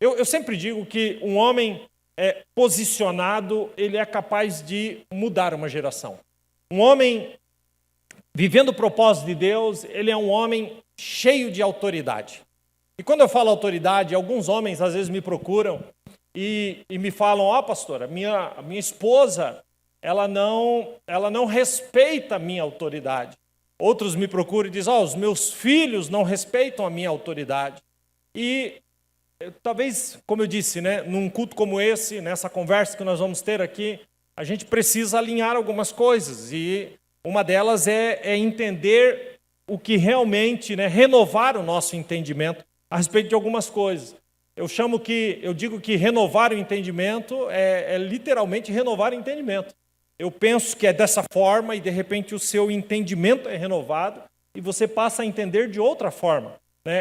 Eu sempre digo que um homem posicionado, ele é capaz de mudar uma geração. Um homem vivendo o propósito de Deus, ele é um homem cheio de autoridade. E quando eu falo autoridade, alguns homens às vezes me procuram e me falam: pastor, minha esposa, ela não respeita a minha autoridade. Outros me procuram e dizem: os meus filhos não respeitam a minha autoridade. E talvez, como eu disse, num culto como esse, nessa conversa que nós vamos ter aqui, a gente precisa alinhar algumas coisas. E uma delas é entender o que realmente, renovar o nosso entendimento a respeito de algumas coisas. Eu digo que renovar o entendimento é literalmente renovar o entendimento. Eu penso que é dessa forma e, de repente, o seu entendimento é renovado e você passa a entender de outra forma.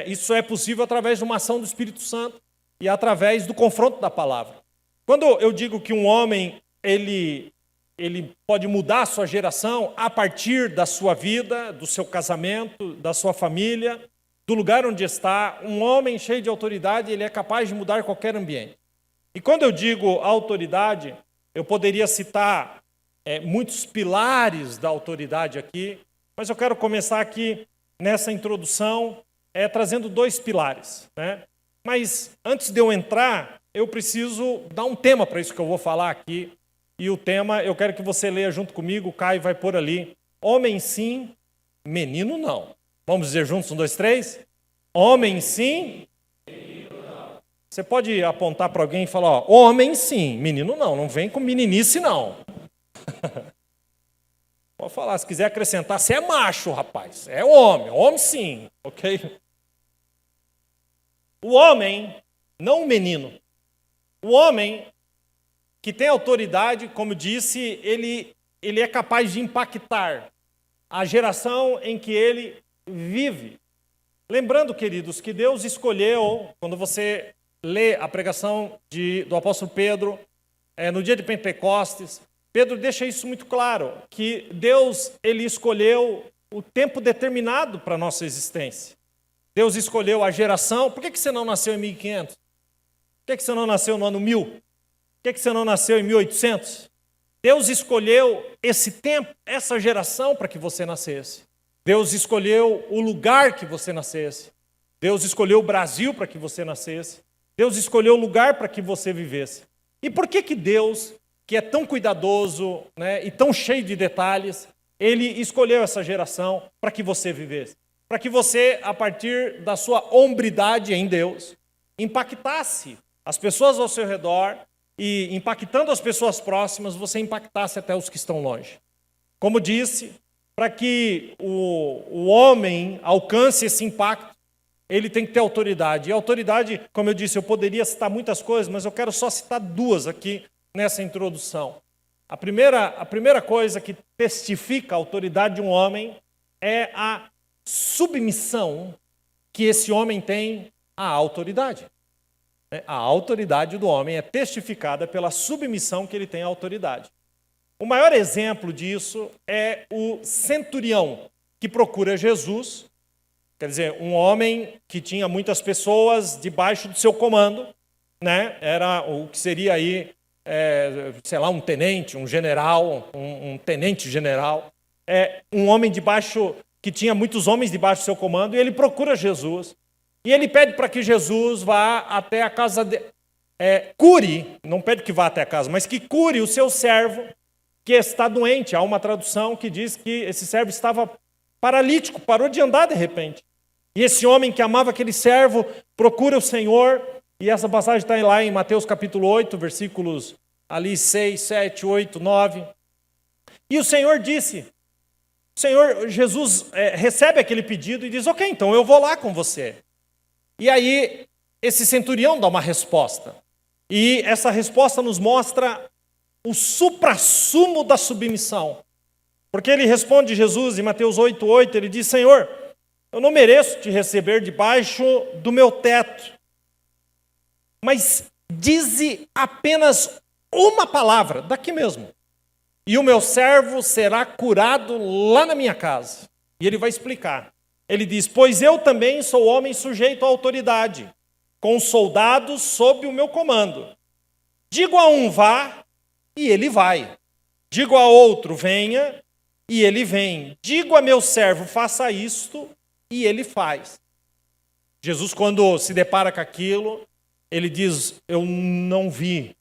Isso é possível através de uma ação do Espírito Santo e através do confronto da palavra. Quando eu digo que um homem ele pode mudar a sua geração a partir da sua vida, do seu casamento, da sua família, do lugar onde está, um homem cheio de autoridade, ele é capaz de mudar qualquer ambiente. E quando eu digo autoridade, eu poderia citar muitos pilares da autoridade aqui, mas eu quero começar aqui nessa introdução trazendo 2 pilares. Mas antes de eu entrar, eu preciso dar um tema para isso que eu vou falar aqui. E o tema, eu quero que você leia junto comigo, o Caio vai pôr ali: homem sim, menino não. Vamos dizer juntos, 1, 2, 3? Homem sim, menino não. Você pode apontar para alguém e falar: homem sim, menino não. Não vem com meninice não. Pode falar, se quiser acrescentar, você é macho, rapaz. É homem sim, ok? O homem, não o menino. O homem que tem autoridade, como disse, ele é capaz de impactar a geração em que ele vive. Lembrando, queridos, que Deus escolheu, quando você lê a pregação do apóstolo Pedro, no dia de Pentecostes, Pedro deixa isso muito claro, que Deus ele escolheu o tempo determinado para a nossa existência. Deus escolheu a geração. Por que você não nasceu em 1500? Por que você não nasceu no ano 1000? Por que você não nasceu em 1800? Deus escolheu esse tempo, essa geração para que você nascesse. Deus escolheu o lugar que você nascesse. Deus escolheu o Brasil para que você nascesse. Deus escolheu o lugar para que você vivesse. E por que Deus, que é tão cuidadoso, e tão cheio de detalhes, ele escolheu essa geração para que você vivesse? Para que você, a partir da sua hombridade em Deus, impactasse as pessoas ao seu redor e, impactando as pessoas próximas, você impactasse até os que estão longe. Como disse, para que o homem alcance esse impacto, ele tem que ter autoridade. E autoridade, como eu disse, eu poderia citar muitas coisas, mas eu quero só citar 2 aqui nessa introdução. A primeira coisa que testifica a autoridade de um homem é a submissão que esse homem tem à autoridade. A autoridade do homem é testificada pela submissão que ele tem à autoridade. O maior exemplo disso é o centurião que procura Jesus, quer dizer, um homem que tinha muitas pessoas debaixo do seu comando, era o que seria aí, um tenente, um general, um tenente-general, um homem que tinha muitos homens debaixo do seu comando, e ele procura Jesus. E ele pede para que Jesus vá até a casa cure, não pede que vá até a casa, mas que cure o seu servo que está doente. Há uma tradução que diz que esse servo estava paralítico, parou de andar de repente. E esse homem que amava aquele servo procura o Senhor, e essa passagem está lá em Mateus capítulo 8, versículos ali 6, 7, 8, 9. E o Senhor disse, Jesus recebe aquele pedido e diz: ok, então eu vou lá com você. E aí, esse centurião dá uma resposta. E essa resposta nos mostra o suprassumo da submissão. Porque ele responde Jesus em Mateus 8:8, ele diz: Senhor, eu não mereço te receber debaixo do meu teto, mas dize apenas uma palavra, daqui mesmo, e o meu servo será curado lá na minha casa. E ele vai explicar. Ele diz: pois eu também sou homem sujeito à autoridade, com soldados sob o meu comando. Digo a um, vá, e ele vai. Digo a outro, venha, e ele vem. Digo a meu servo, faça isto, e ele faz. Jesus, quando se depara com aquilo, ele diz, eu não vi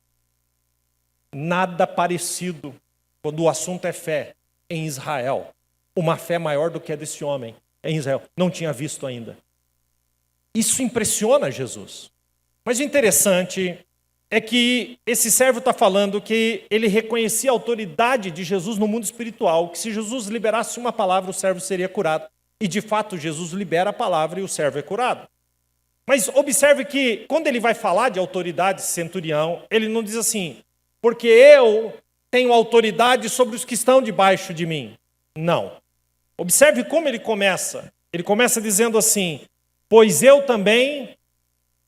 nada parecido, quando o assunto é fé, em Israel. Uma fé maior do que a desse homem em Israel. Não tinha visto ainda. Isso impressiona Jesus. Mas o interessante é que esse servo está falando que ele reconhecia a autoridade de Jesus no mundo espiritual, que se Jesus liberasse uma palavra, o servo seria curado. E de fato, Jesus libera a palavra e o servo é curado. Mas observe que quando ele vai falar de autoridade, centurião, ele não diz assim, porque eu tenho autoridade sobre os que estão debaixo de mim. Não. Observe como ele começa. Ele começa dizendo assim, pois eu também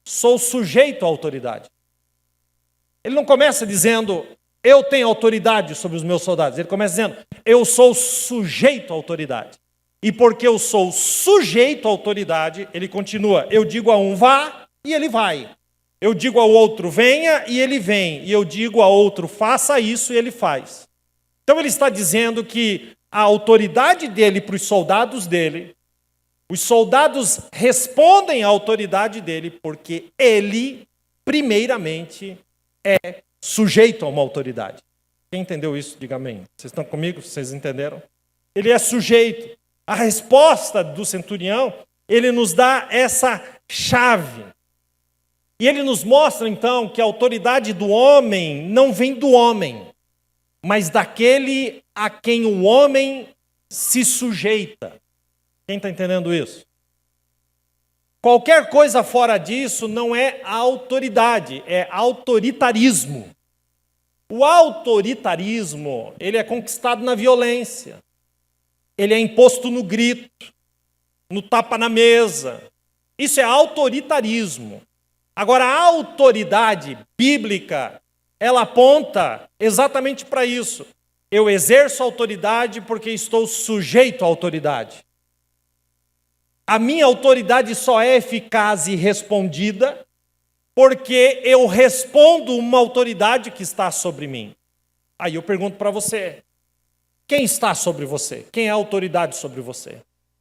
sou sujeito à autoridade. Ele não começa dizendo, eu tenho autoridade sobre os meus soldados. Ele começa dizendo, eu sou sujeito à autoridade. E porque eu sou sujeito à autoridade, ele continua, eu digo a um, vá, e ele vai. Eu digo ao outro, venha, e ele vem. E eu digo ao outro, faça isso, e ele faz. Então ele está dizendo que a autoridade dele para os soldados dele, os soldados respondem à autoridade dele porque ele, primeiramente, é sujeito a uma autoridade. Quem entendeu isso, diga amém. Vocês estão comigo? Vocês entenderam? Ele é sujeito. A resposta do centurião, ele nos dá essa chave. E ele nos mostra, então, que a autoridade do homem não vem do homem, mas daquele a quem o homem se sujeita. Quem está entendendo isso? Qualquer coisa fora disso não é autoridade, é autoritarismo. O autoritarismo, ele é conquistado na violência. Ele é imposto no grito, no tapa na mesa. Isso é autoritarismo. Agora, a autoridade bíblica, ela aponta exatamente para isso. Eu exerço autoridade porque estou sujeito à autoridade. A minha autoridade só é eficaz e respondida porque eu respondo uma autoridade que está sobre mim. Aí eu pergunto para você, quem está sobre você? Quem é a autoridade sobre você?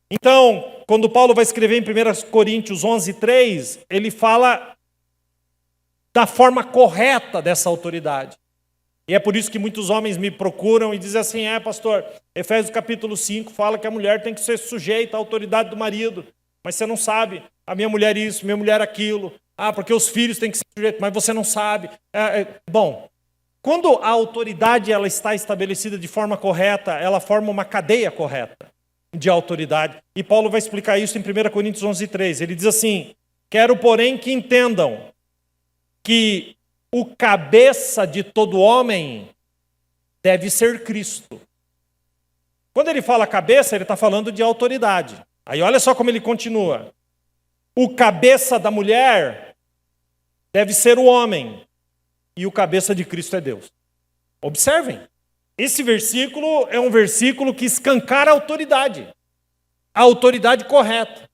Então, quando Paulo vai escrever em 1 Coríntios 11:3, ele fala da forma correta dessa autoridade. E é por isso que muitos homens me procuram e dizem assim, pastor, Efésios capítulo 5 fala que a mulher tem que ser sujeita à autoridade do marido, mas você não sabe, a minha mulher isso, minha mulher aquilo, porque os filhos têm que ser sujeitos, mas você não sabe. Bom, quando a autoridade ela está estabelecida de forma correta, ela forma uma cadeia correta de autoridade. E Paulo vai explicar isso em 1 Coríntios 11:3. Ele diz assim, quero, porém, que entendam que o cabeça de todo homem deve ser Cristo. Quando ele fala cabeça, ele está falando de autoridade. Aí olha só como ele continua. O cabeça da mulher deve ser o homem, e o cabeça de Cristo é Deus. Observem, esse versículo é um versículo que escancara a autoridade correta.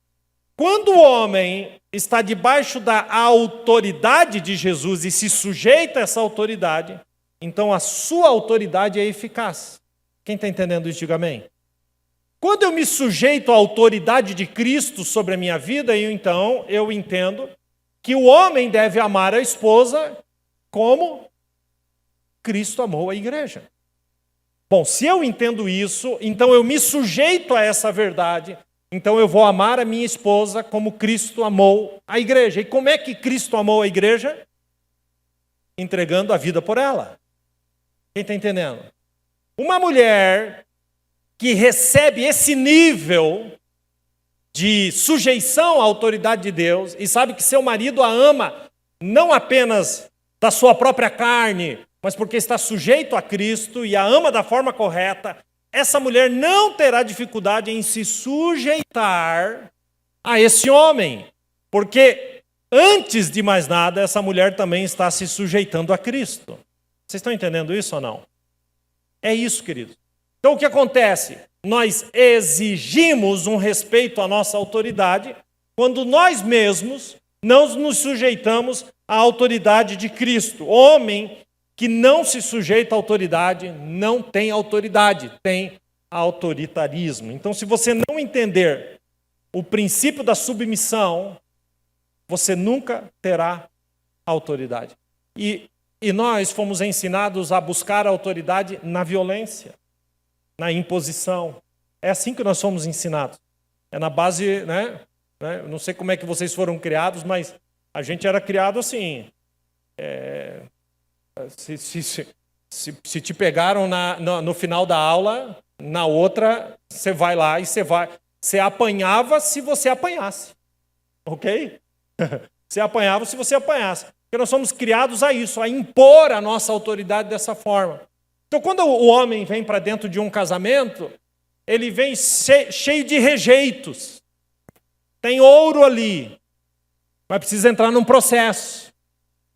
Quando o homem está debaixo da autoridade de Jesus e se sujeita a essa autoridade, então a sua autoridade é eficaz. Quem está entendendo isso, diga amém. Quando eu me sujeito à autoridade de Cristo sobre a minha vida, então eu entendo que o homem deve amar a esposa como Cristo amou a igreja. Bom, se eu entendo isso, então eu me sujeito a essa verdade, então eu vou amar a minha esposa como Cristo amou a igreja. E como é que Cristo amou a igreja? Entregando a vida por ela. Quem está entendendo? Uma mulher que recebe esse nível de sujeição à autoridade de Deus e sabe que seu marido a ama não apenas da sua própria carne, mas porque está sujeito a Cristo e a ama da forma correta, essa mulher não terá dificuldade em se sujeitar a esse homem, porque antes de mais nada, essa mulher também está se sujeitando a Cristo. Vocês estão entendendo isso ou não? É isso, queridos. Então o que acontece? Nós exigimos um respeito à nossa autoridade quando nós mesmos não nos sujeitamos à autoridade de Cristo. Homem que não se sujeita à autoridade não tem autoridade, tem autoritarismo. Então, se você não entender o princípio da submissão, você nunca terá autoridade. E nós fomos ensinados a buscar a autoridade na violência, na imposição. É assim que nós fomos ensinados. É na base, né? Eu não sei como é que vocês foram criados, mas a gente era criado assim. Se te pegaram no final da aula, na outra, você vai lá e você apanhava se você apanhasse. Ok? Você apanhava se você apanhasse. Porque nós somos criados a isso, a impor a nossa autoridade dessa forma. Então, quando o homem vem para dentro de um casamento, ele vem cheio de rejeitos. Tem ouro ali, mas precisa entrar num processo.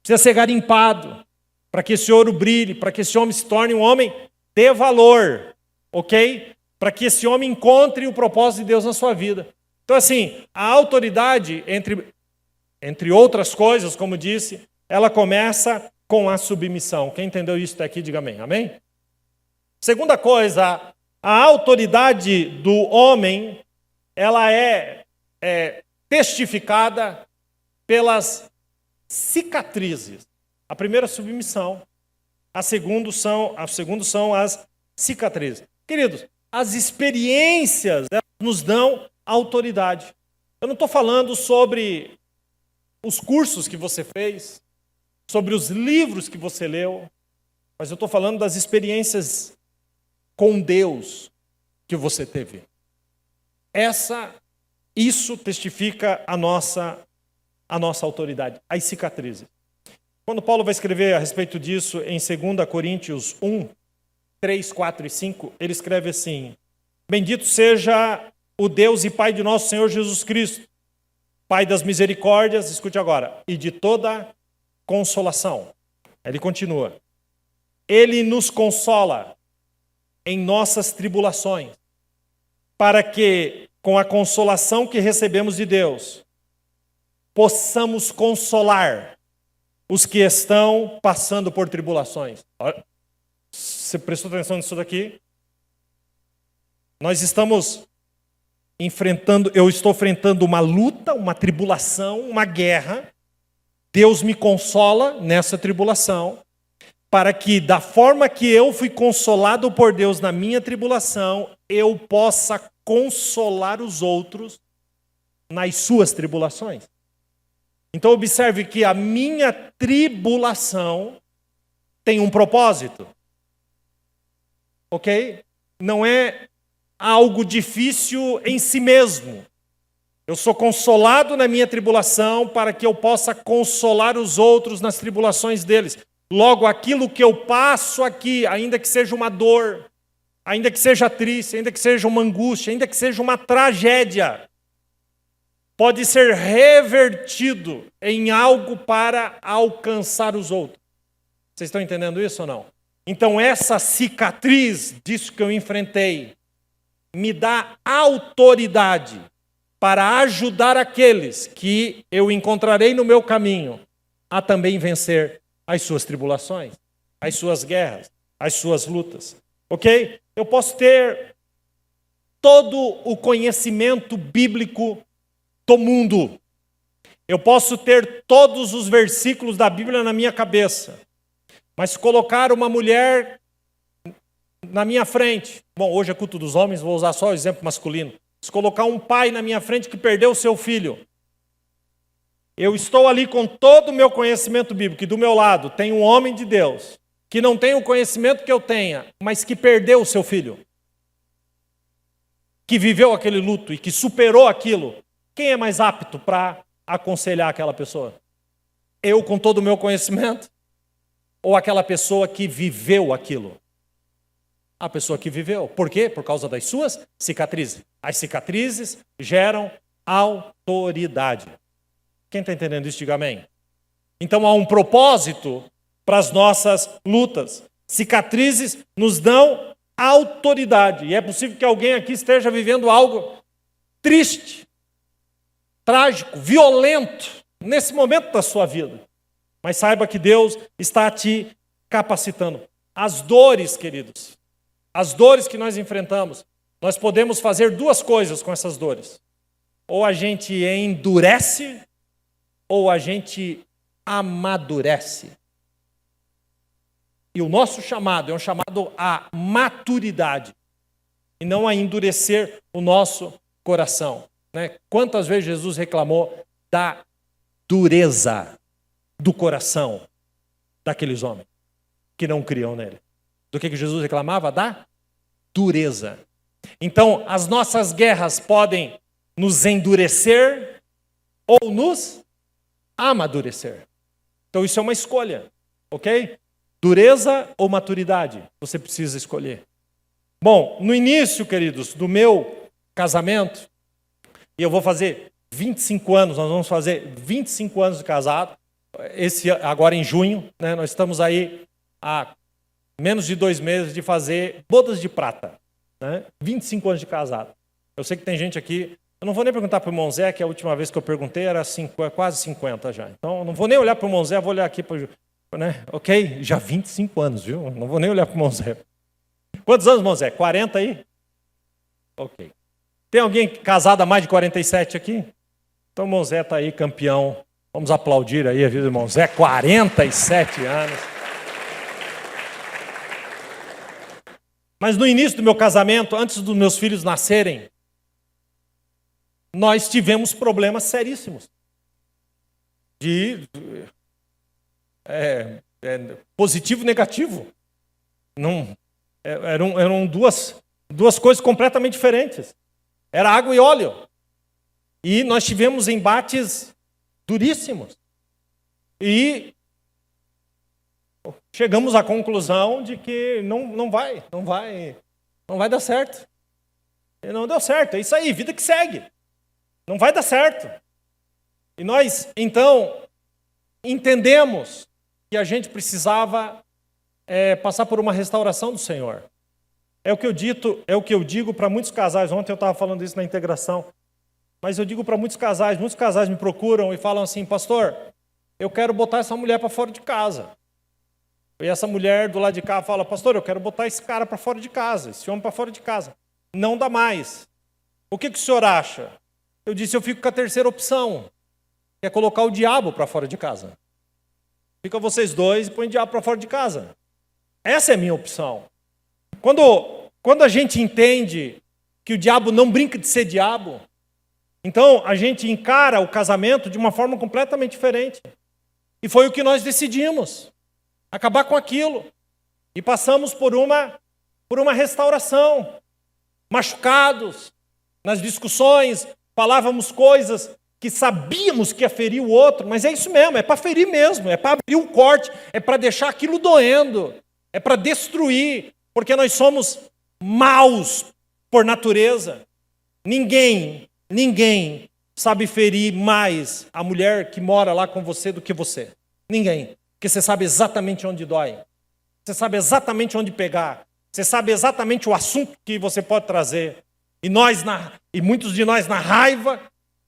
Precisa ser garimpado para que esse ouro brilhe, para que esse homem se torne um homem de valor, ok? Para que esse homem encontre o propósito de Deus na sua vida. Então, assim, a autoridade, entre outras coisas, como disse, ela começa com a submissão. Quem entendeu isso até aqui, diga amém. Amém? Segunda coisa, a autoridade do homem, ela é testificada pelas cicatrizes. A primeira, submissão. A segunda são as cicatrizes. Queridos, as experiências elas nos dão autoridade. Eu não estou falando sobre os cursos que você fez, sobre os livros que você leu, mas eu estou falando das experiências com Deus que você teve. Isso testifica a nossa autoridade, as cicatrizes. Quando Paulo vai escrever a respeito disso em 2 Coríntios 1, 3, 4 e 5, ele escreve assim: Bendito seja o Deus e Pai de nosso Senhor Jesus Cristo, Pai das misericórdias, escute agora, e de toda consolação. Ele continua. Ele nos consola em nossas tribulações, para que, com a consolação que recebemos de Deus, possamos consolar os que estão passando por tribulações. Olha, você prestou atenção nisso daqui? Eu estou enfrentando uma luta, uma tribulação, uma guerra. Deus me consola nessa tribulação, para que, da forma que eu fui consolado por Deus na minha tribulação, eu possa consolar os outros nas suas tribulações. Então, observe que a minha tribulação tem um propósito. Ok? Não é algo difícil em si mesmo. Eu sou consolado na minha tribulação para que eu possa consolar os outros nas tribulações deles. Logo, aquilo que eu passo aqui, ainda que seja uma dor, ainda que seja triste, ainda que seja uma angústia, ainda que seja uma tragédia, pode ser revertido em algo para alcançar os outros. Vocês estão entendendo isso ou não? Então, essa cicatriz disso que eu enfrentei me dá autoridade para ajudar aqueles que eu encontrarei no meu caminho a também vencer as suas tribulações, as suas guerras, as suas lutas. Ok? Eu posso ter todo o conhecimento bíblico do mundo. Eu posso ter todos os versículos da Bíblia na minha cabeça. Mas se colocar uma mulher na minha frente, bom, hoje é culto dos homens, vou usar só o exemplo masculino. Se colocar um pai na minha frente que perdeu o seu filho, eu estou ali com todo o meu conhecimento bíblico, e do meu lado tem um homem de Deus, que não tem o conhecimento que eu tenha, mas que perdeu o seu filho, que viveu aquele luto e que superou aquilo. Quem é mais apto para aconselhar aquela pessoa? Eu com todo o meu conhecimento? Ou aquela pessoa que viveu aquilo? A pessoa que viveu. Por quê? Por causa das suas cicatrizes. As cicatrizes geram autoridade. Quem está entendendo isso, diga amém. Então há um propósito para as nossas lutas. Cicatrizes nos dão autoridade. E é possível que alguém aqui esteja vivendo algo triste, trágico, violento nesse momento da sua vida. Mas saiba que Deus está te capacitando. As dores, queridos, as dores que nós enfrentamos, nós podemos fazer duas coisas com essas dores. Ou a gente endurece, ou a gente amadurece. E o nosso chamado é um chamado à maturidade, e não a endurecer o nosso coração. Né? Quantas vezes Jesus reclamou da dureza do coração daqueles homens que não criam nele? Do que Jesus reclamava? Da dureza. Então, as nossas guerras podem nos endurecer ou nos amadurecer. Então, isso é uma escolha, ok? Dureza ou maturidade? Você precisa escolher. Bom, no início, queridos, do meu casamento, e eu vou fazer 25 anos, nós vamos fazer 25 anos de casado, agora em junho, né? Nós estamos aí há menos de 2 meses de fazer bodas de prata, né? 25 anos de casado. Eu sei que tem gente aqui, eu não vou nem perguntar para o irmão Zé, que a última vez que eu perguntei era quase 50 já. Então, eu não vou nem olhar para o irmão Zé, vou olhar aqui para o... Né? Ok? Já 25 anos, viu? Não vou nem olhar para o irmão Zé. Quantos anos, irmão Zé? 40 aí? Ok. Tem alguém casado há mais de 47 aqui? Então, o irmão Zé está aí, campeão. Vamos aplaudir aí a vida do irmão Zé, 47 anos. Mas no início do meu casamento, antes dos meus filhos nascerem, nós tivemos problemas seríssimos. De positivo e negativo. Não, eram duas coisas completamente diferentes. Era água e óleo. E nós tivemos embates duríssimos. E chegamos à conclusão de que não vai dar certo. E não deu certo. É isso aí, vida que segue. Não vai dar certo. E nós, então, entendemos que a gente precisava passar por uma restauração do Senhor. É o que eu digo para muitos casais. Ontem eu estava falando isso na integração. Mas eu digo para muitos casais me procuram e falam assim: pastor, eu quero botar essa mulher para fora de casa. E essa mulher do lado de cá fala: pastor, eu quero botar esse cara para fora de casa, esse homem para fora de casa. Não dá mais. O que o senhor acha? Eu disse: eu fico com a terceira opção, que é colocar o diabo para fora de casa. Fica vocês dois e põe o diabo para fora de casa. Essa é a minha opção. Quando a gente entende que o diabo não brinca de ser diabo, então a gente encara o casamento de uma forma completamente diferente. E foi o que nós decidimos. Acabar com aquilo. E passamos por uma restauração. Machucados, nas discussões, falávamos coisas que sabíamos que ia ferir o outro, mas é isso mesmo, é para ferir mesmo, é para abrir um corte, é para deixar aquilo doendo, é para destruir, porque nós somos maus por natureza. Ninguém sabe ferir mais a mulher que mora lá com você do que você. Ninguém. Porque você sabe exatamente onde dói. Você sabe exatamente onde pegar. Você sabe exatamente o assunto que você pode trazer. E muitos de nós, na raiva,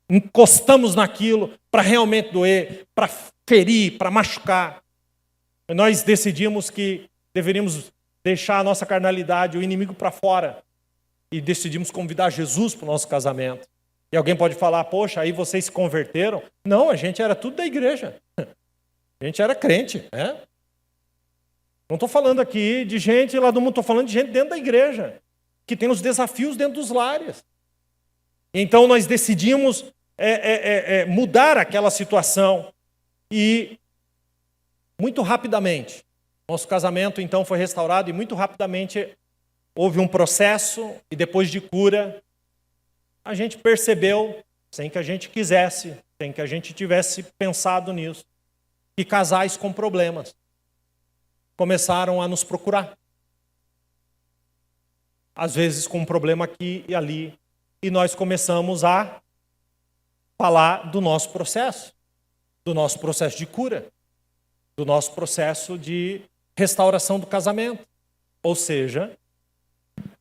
encostamos naquilo para realmente doer, para ferir, para machucar. E nós decidimos que deveríamos deixar a nossa carnalidade, o inimigo para fora. E decidimos convidar Jesus para o nosso casamento. E alguém pode falar: poxa, aí vocês se converteram? Não, a gente era tudo da igreja. A gente era crente. Não estou falando aqui de gente lá do mundo, estou falando de gente dentro da igreja, que tem os desafios dentro dos lares. Então nós decidimos mudar aquela situação. E muito rapidamente, nosso casamento então foi restaurado, e muito rapidamente houve um processo, e depois de cura, a gente percebeu, sem que a gente quisesse, sem que a gente tivesse pensado nisso, que casais com problemas começaram a nos procurar. Às vezes com um problema aqui e ali, e nós começamos a falar do nosso processo de cura, do nosso processo de restauração do casamento. Ou seja,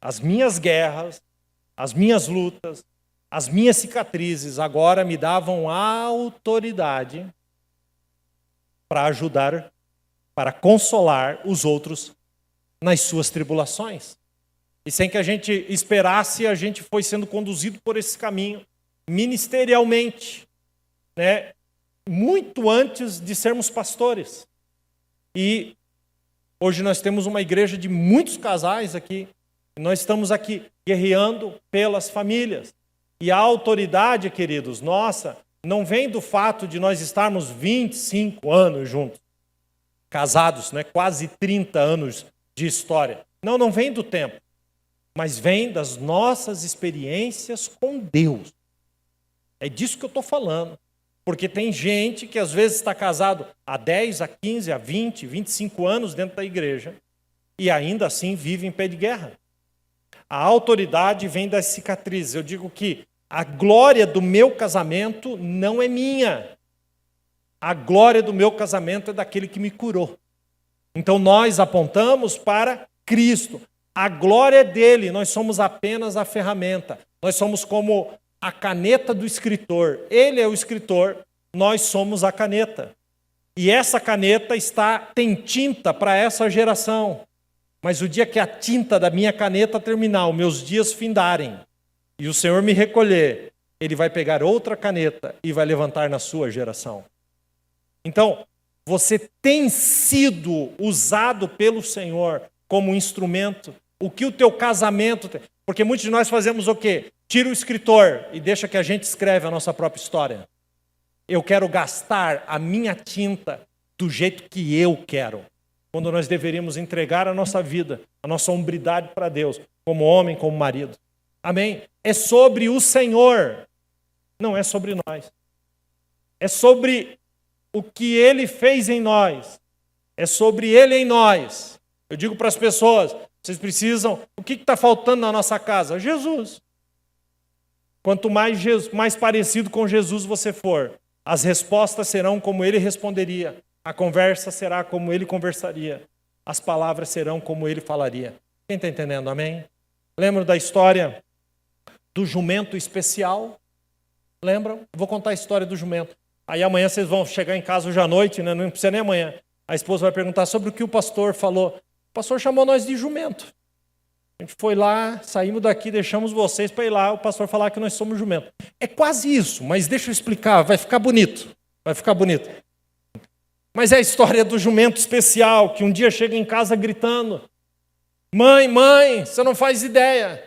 as minhas guerras, as minhas lutas, as minhas cicatrizes agora me davam autoridade para ajudar, para consolar os outros nas suas tribulações. E sem que a gente esperasse, a gente foi sendo conduzido por esse caminho, ministerialmente, né? Muito antes de sermos pastores. E hoje nós temos uma igreja de muitos casais aqui. Nós estamos aqui guerreando pelas famílias. E a autoridade, queridos, nossa, não vem do fato de nós estarmos 25 anos juntos, casados, né? Quase 30 anos de história. Não vem do tempo, mas vem das nossas experiências com Deus. É disso que eu estou falando. Porque tem gente que às vezes está casado há 10, há 15, há 20, 25 anos dentro da igreja e ainda assim vive em pé de guerra. A autoridade vem das cicatrizes. Eu digo que a glória do meu casamento não é minha. A glória do meu casamento é daquele que me curou. Então nós apontamos para Cristo. A glória é dele, nós somos apenas a ferramenta. Nós somos como a caneta do escritor. Ele é o escritor, nós somos a caneta. E essa caneta tem tinta para essa geração. Mas o dia que a tinta da minha caneta terminar, os meus dias findarem, e o Senhor me recolher, Ele vai pegar outra caneta e vai levantar na sua geração. Então, você tem sido usado pelo Senhor como instrumento. O que o teu casamento tem? Porque muitos de nós fazemos o quê? Tira o escritor e deixa que a gente escreve a nossa própria história. Eu quero gastar a minha tinta do jeito que eu quero. Quando nós deveríamos entregar a nossa vida, a nossa hombridade para Deus, como homem, como marido. Amém? É sobre o Senhor, não é sobre nós. É sobre o que Ele fez em nós. É sobre Ele em nós. Eu digo para as pessoas, vocês precisam... O que está faltando na nossa casa? Jesus. Quanto mais parecido com Jesus você for, as respostas serão como Ele responderia. A conversa será como Ele conversaria. As palavras serão como Ele falaria. Quem está entendendo? Amém? Lembram da história do jumento especial? Lembram? Vou contar a história do jumento. Aí amanhã vocês vão chegar em casa hoje à noite, né? Não precisa nem amanhã. A esposa vai perguntar sobre o que o pastor falou. O pastor chamou nós de jumento. A gente foi lá, saímos daqui, deixamos vocês para ir lá, o pastor falar que nós somos jumento. É quase isso, mas deixa eu explicar, vai ficar bonito. Vai ficar bonito. Mas é a história do jumento especial, que um dia chega em casa gritando: mãe, você não faz ideia.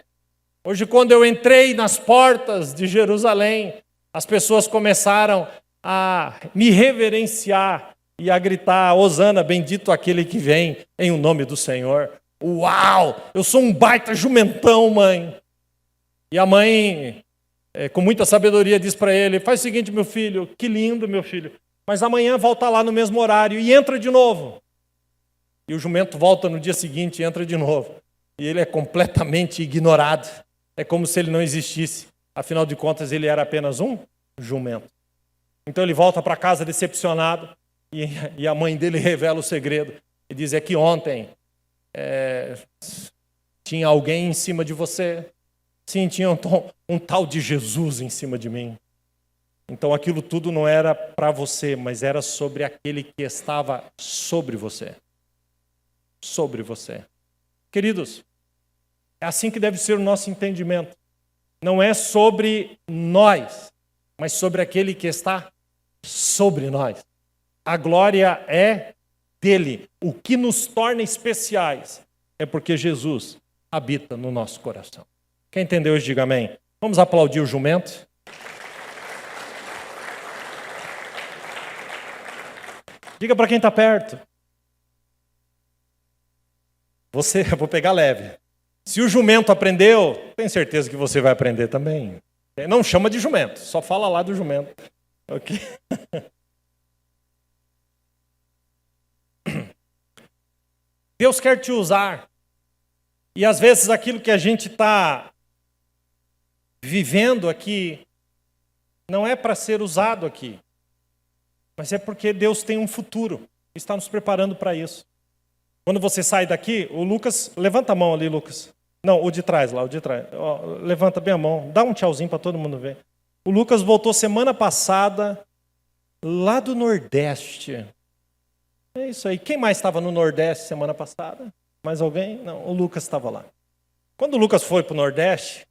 Hoje, quando eu entrei nas portas de Jerusalém, as pessoas começaram a me reverenciar e a gritar: Hosana, bendito aquele que vem em o nome do Senhor. Uau, eu sou um baita jumentão, mãe. E a mãe, com muita sabedoria, diz para ele: faz o seguinte, meu filho, que lindo, meu filho, mas amanhã volta lá no mesmo horário e entra de novo. E o jumento volta no dia seguinte e entra de novo. E ele é completamente ignorado. É como se ele não existisse. Afinal de contas, ele era apenas um jumento. Então ele volta para casa decepcionado e a mãe dele revela o segredo. E diz: é que ontem tinha alguém em cima de você. Sim, tinha um tal de Jesus em cima de mim. Então aquilo tudo não era para você, mas era sobre aquele que estava sobre você. Sobre você. Queridos, é assim que deve ser o nosso entendimento. Não é sobre nós, mas sobre aquele que está sobre nós. A glória é dele. O que nos torna especiais é porque Jesus habita no nosso coração. Quem entendeu hoje, diga amém. Vamos aplaudir o jumento. Diga para quem está perto. Eu vou pegar leve. Se o jumento aprendeu, tenho certeza que você vai aprender também. Não chama de jumento, só fala lá do jumento. Ok? Deus quer te usar. E às vezes aquilo que a gente está vivendo aqui não é para ser usado aqui. Mas é porque Deus tem um futuro. Está nos preparando para isso. Quando você sai daqui, o Lucas, levanta a mão ali, Lucas. Não, o de trás lá, o de trás. Ó, levanta bem a mão, dá um tchauzinho para todo mundo ver. O Lucas voltou semana passada, lá do Nordeste. É isso aí. Quem mais estava no Nordeste semana passada? Mais alguém? Não, o Lucas estava lá. Quando o Lucas foi para o Nordeste,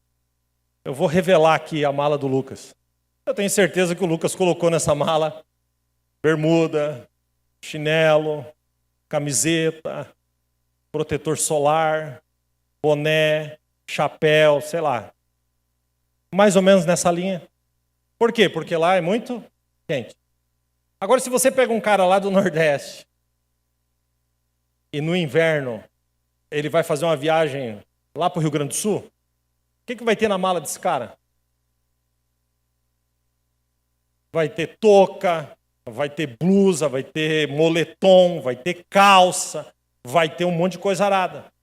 eu vou revelar aqui a mala do Lucas. Eu tenho certeza que o Lucas colocou nessa mala bermuda, chinelo, camiseta, protetor solar, boné, chapéu, sei lá. Mais ou menos nessa linha. Por quê? Porque lá é muito quente. Agora, se você pega um cara lá do Nordeste e no inverno ele vai fazer uma viagem lá para o Rio Grande do Sul, o que vai ter na mala desse cara? Vai ter touca, vai ter blusa, vai ter moletom, vai ter calça, vai ter um monte de coisa arada.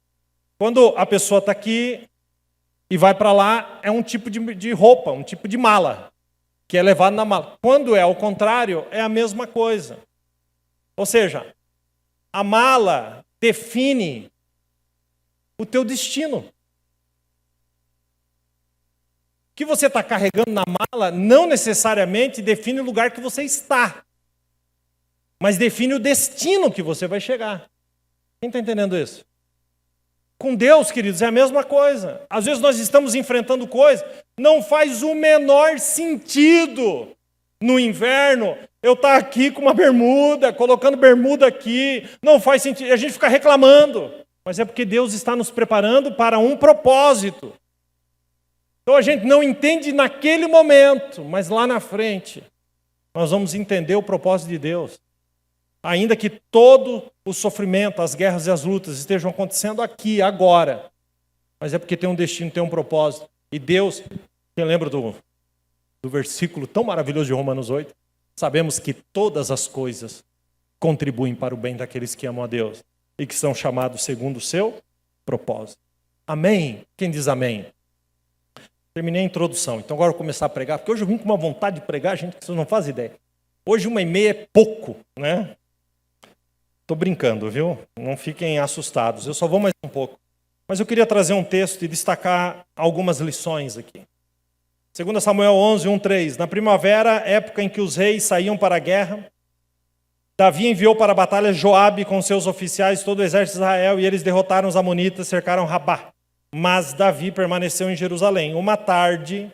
Quando a pessoa está aqui e vai para lá, é um tipo de roupa, um tipo de mala, que é levado na mala. Quando é ao contrário, é a mesma coisa. Ou seja, a mala define o teu destino. O que você está carregando na mala não necessariamente define o lugar que você está, mas define o destino que você vai chegar. Quem está entendendo isso? Com Deus, queridos, é a mesma coisa. Às vezes nós estamos enfrentando coisas, não faz o menor sentido no inverno eu estar aqui com uma bermuda, colocando bermuda aqui, não faz sentido, a gente fica reclamando, mas é porque Deus está nos preparando para um propósito. Então a gente não entende naquele momento, mas lá na frente nós vamos entender o propósito de Deus. Ainda que todo o sofrimento, as guerras e as lutas estejam acontecendo aqui, agora. Mas é porque tem um destino, tem um propósito. E Deus, quem lembra do versículo tão maravilhoso de Romanos 8? Sabemos que todas as coisas contribuem para o bem daqueles que amam a Deus e que são chamados segundo o seu propósito. Amém? Quem diz amém? Terminei a introdução, então agora eu vou começar a pregar, porque hoje eu vim com uma vontade de pregar, gente, que vocês não fazem ideia. Hoje 1h30 é pouco, né? Estou brincando, viu? Não fiquem assustados, eu só vou mais um pouco. Mas eu queria trazer um texto e destacar algumas lições aqui. 2 Samuel 11, 1-3. Na primavera, época em que os reis saíam para a guerra, Davi enviou para a batalha Joabe com seus oficiais, todo o exército de Israel, e eles derrotaram os amonitas, cercaram Rabá. Mas Davi permaneceu em Jerusalém. Uma tarde,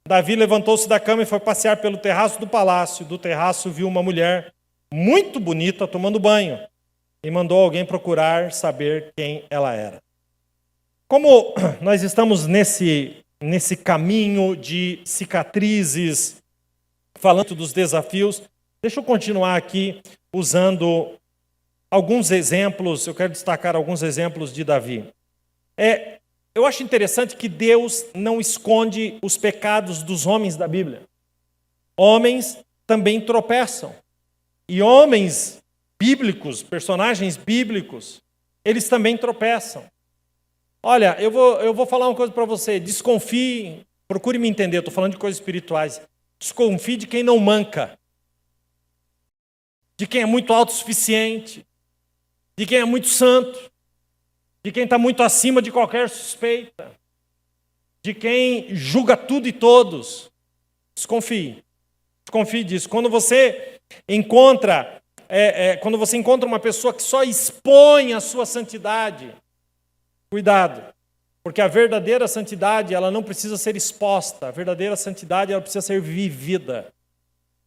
Davi levantou-se da cama e foi passear pelo terraço do palácio. Do terraço viu uma mulher muito bonita tomando banho e mandou alguém procurar saber quem ela era. Como nós estamos nesse caminho de cicatrizes, falando dos desafios, deixa eu continuar aqui usando alguns exemplos, eu quero destacar alguns exemplos de Davi. Eu acho interessante que Deus não esconde os pecados dos homens da Bíblia. Homens também tropeçam. E homens bíblicos, personagens bíblicos, eles também tropeçam. Olha, eu vou falar uma coisa para você. Desconfie, procure me entender, eu estou falando de coisas espirituais. Desconfie de quem não manca. De quem é muito autossuficiente. De quem é muito santo. De quem está muito acima de qualquer suspeita. De quem julga tudo e todos. Desconfie. Desconfie disso. Quando você encontra uma pessoa que só expõe a sua santidade, cuidado. Porque a verdadeira santidade, ela não precisa ser exposta. A verdadeira santidade, ela precisa ser vivida.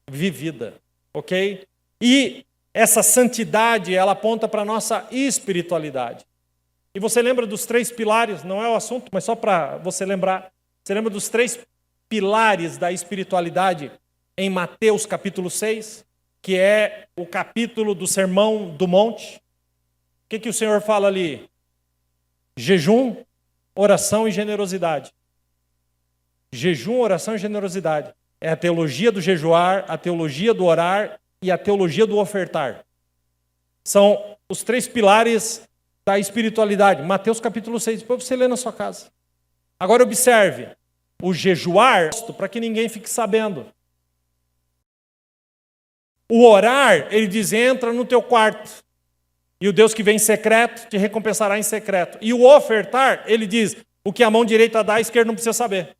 Vivida. Ok? E essa santidade, ela aponta para a nossa espiritualidade. E você lembra dos 3 pilares, não é o assunto, mas só para você lembrar. Você lembra dos 3 pilares da espiritualidade em Mateus capítulo 6, que é o capítulo do Sermão do Monte? O que o Senhor fala ali? Jejum, oração e generosidade. Jejum, oração e generosidade. É a teologia do jejuar, a teologia do orar e a teologia do ofertar. São os 3 pilares da espiritualidade. Mateus capítulo 6, depois você lê na sua casa. Agora observe, o jejuar, para que ninguém fique sabendo. O orar, ele diz, entra no teu quarto. E o Deus que vem em secreto te recompensará em secreto. E o ofertar, ele diz, o que a mão direita dá, a esquerda não precisa saber.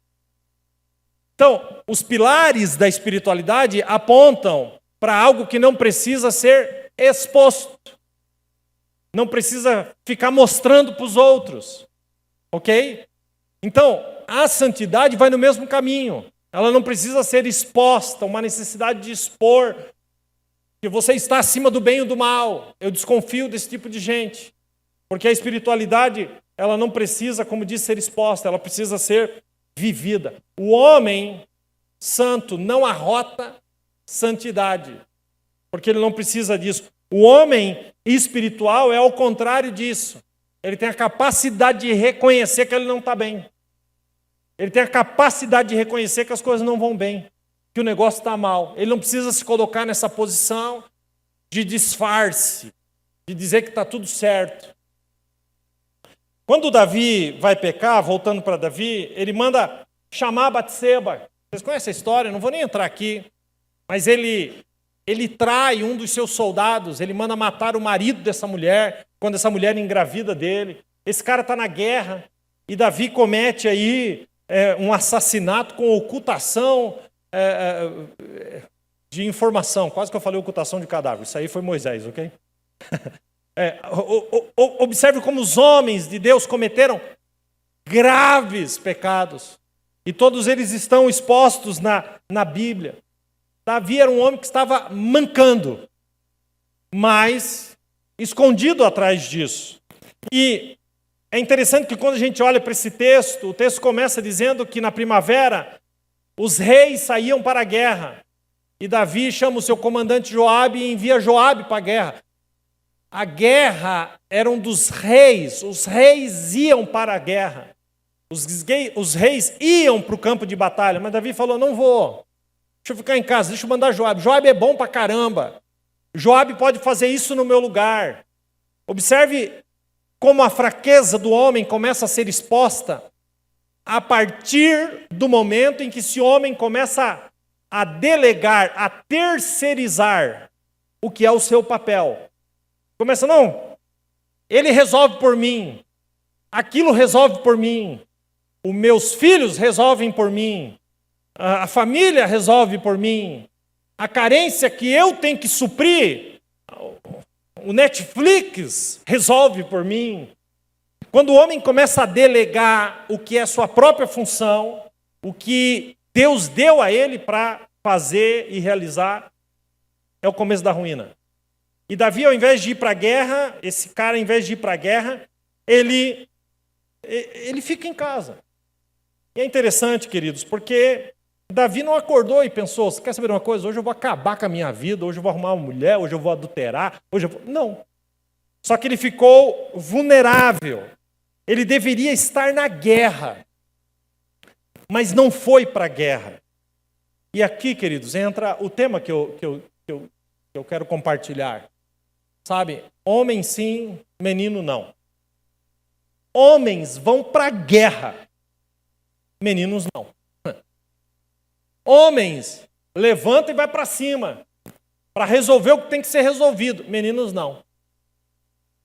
Então, os pilares da espiritualidade apontam para algo que não precisa ser exposto. Não precisa ficar mostrando para os outros. Ok? Então, a santidade vai no mesmo caminho. Ela não precisa ser exposta, uma necessidade de expor que você está acima do bem e do mal. Eu desconfio desse tipo de gente. Porque a espiritualidade, ela não precisa, como disse, ser exposta, ela precisa ser vivida. O homem santo não arrota santidade, porque ele não precisa disso. O homem espiritual é ao contrário disso. Ele tem a capacidade de reconhecer que ele não está bem. Ele tem a capacidade de reconhecer que as coisas não vão bem, que o negócio está mal. Ele não precisa se colocar nessa posição de disfarce, de dizer que está tudo certo. Quando Davi vai pecar, voltando para Davi, ele manda chamar Batseba. Vocês conhecem a história? Não vou nem entrar aqui. Mas ele trai um dos seus soldados, ele manda matar o marido dessa mulher, quando essa mulher engravida dele. Esse cara está na guerra, e Davi comete aí um assassinato com ocultação de informação. Quase que eu falei ocultação de cadáver. Isso aí foi Moisés, ok? Observe como os homens de Deus cometeram graves pecados. E todos eles estão expostos na Bíblia. Davi era um homem que estava mancando, mas escondido atrás disso. E é interessante que quando a gente olha para esse texto, o texto começa dizendo que na primavera os reis saíam para a guerra. E Davi chama o seu comandante Joabe e envia Joabe para a guerra. A guerra era um dos reis, os reis iam para a guerra. Os reis iam para o campo de batalha, mas Davi falou, não vou. Deixa eu ficar em casa, deixa eu mandar Joabe. Joabe é bom pra caramba. Joabe pode fazer isso no meu lugar. Observe como a fraqueza do homem começa a ser exposta a partir do momento em que esse homem começa a delegar, a terceirizar o que é o seu papel. Começa, não, ele resolve por mim, aquilo resolve por mim, os meus filhos resolvem por mim, a família resolve por mim, a carência que eu tenho que suprir, o Netflix resolve por mim. Quando o homem começa a delegar o que é sua própria função, o que Deus deu a ele para fazer e realizar, é o começo da ruína. E Davi, ao invés de ir para a guerra, esse cara, ao invés de ir para a guerra, ele fica em casa. E é interessante, queridos, porque Davi não acordou e pensou, você quer saber uma coisa? Hoje eu vou acabar com a minha vida, hoje eu vou arrumar uma mulher, hoje eu vou adulterar, Não. Só que ele ficou vulnerável. Ele deveria estar na guerra, mas não foi para a guerra. E aqui, queridos, entra o tema que eu quero compartilhar. Sabe, homem sim, menino não. Homens vão para a guerra, meninos não. Homens levantam e vai para cima, para resolver o que tem que ser resolvido, meninos não.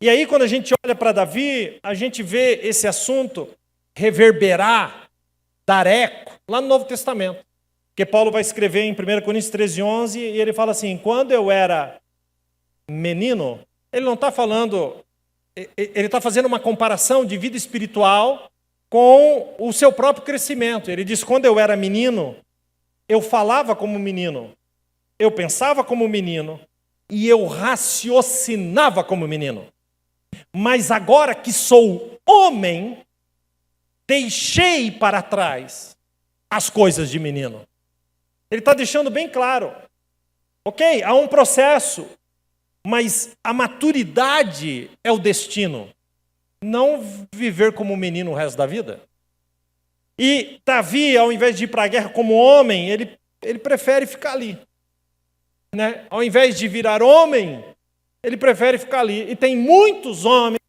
E aí, quando a gente olha para Davi, a gente vê esse assunto reverberar, dar eco, lá no Novo Testamento. Porque Paulo vai escrever em 1 Coríntios 13:11, e ele fala assim, quando eu era menino, ele não está falando, ele está fazendo uma comparação de vida espiritual com o seu próprio crescimento. Ele diz, quando eu era menino, eu falava como menino, eu pensava como menino, e eu raciocinava como menino. Mas agora que sou homem, deixei para trás as coisas de menino. Ele está deixando bem claro. Ok, há um processo, mas a maturidade é o destino. Não viver como menino o resto da vida. E Davi, ao invés de ir para a guerra como homem, ele prefere ficar ali. Né? Ao invés de virar homem, ele prefere ficar ali. E tem muitos homens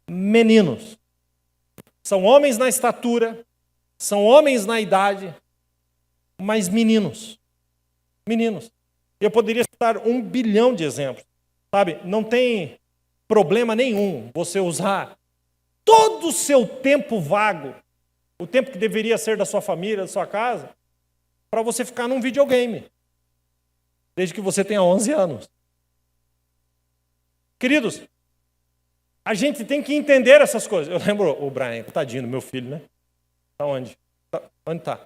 meninos. São homens na estatura, são homens na idade, mas meninos. Meninos. Eu poderia citar 1 bilhão de exemplos. Sabe, não tem problema nenhum você usar todo o seu tempo vago, o tempo que deveria ser da sua família, da sua casa, para você ficar num videogame, desde que você tenha 11 anos. Queridos, a gente tem que entender essas coisas. Eu lembro o Brian, tadinho, meu filho, né? Tá onde? Onde tá?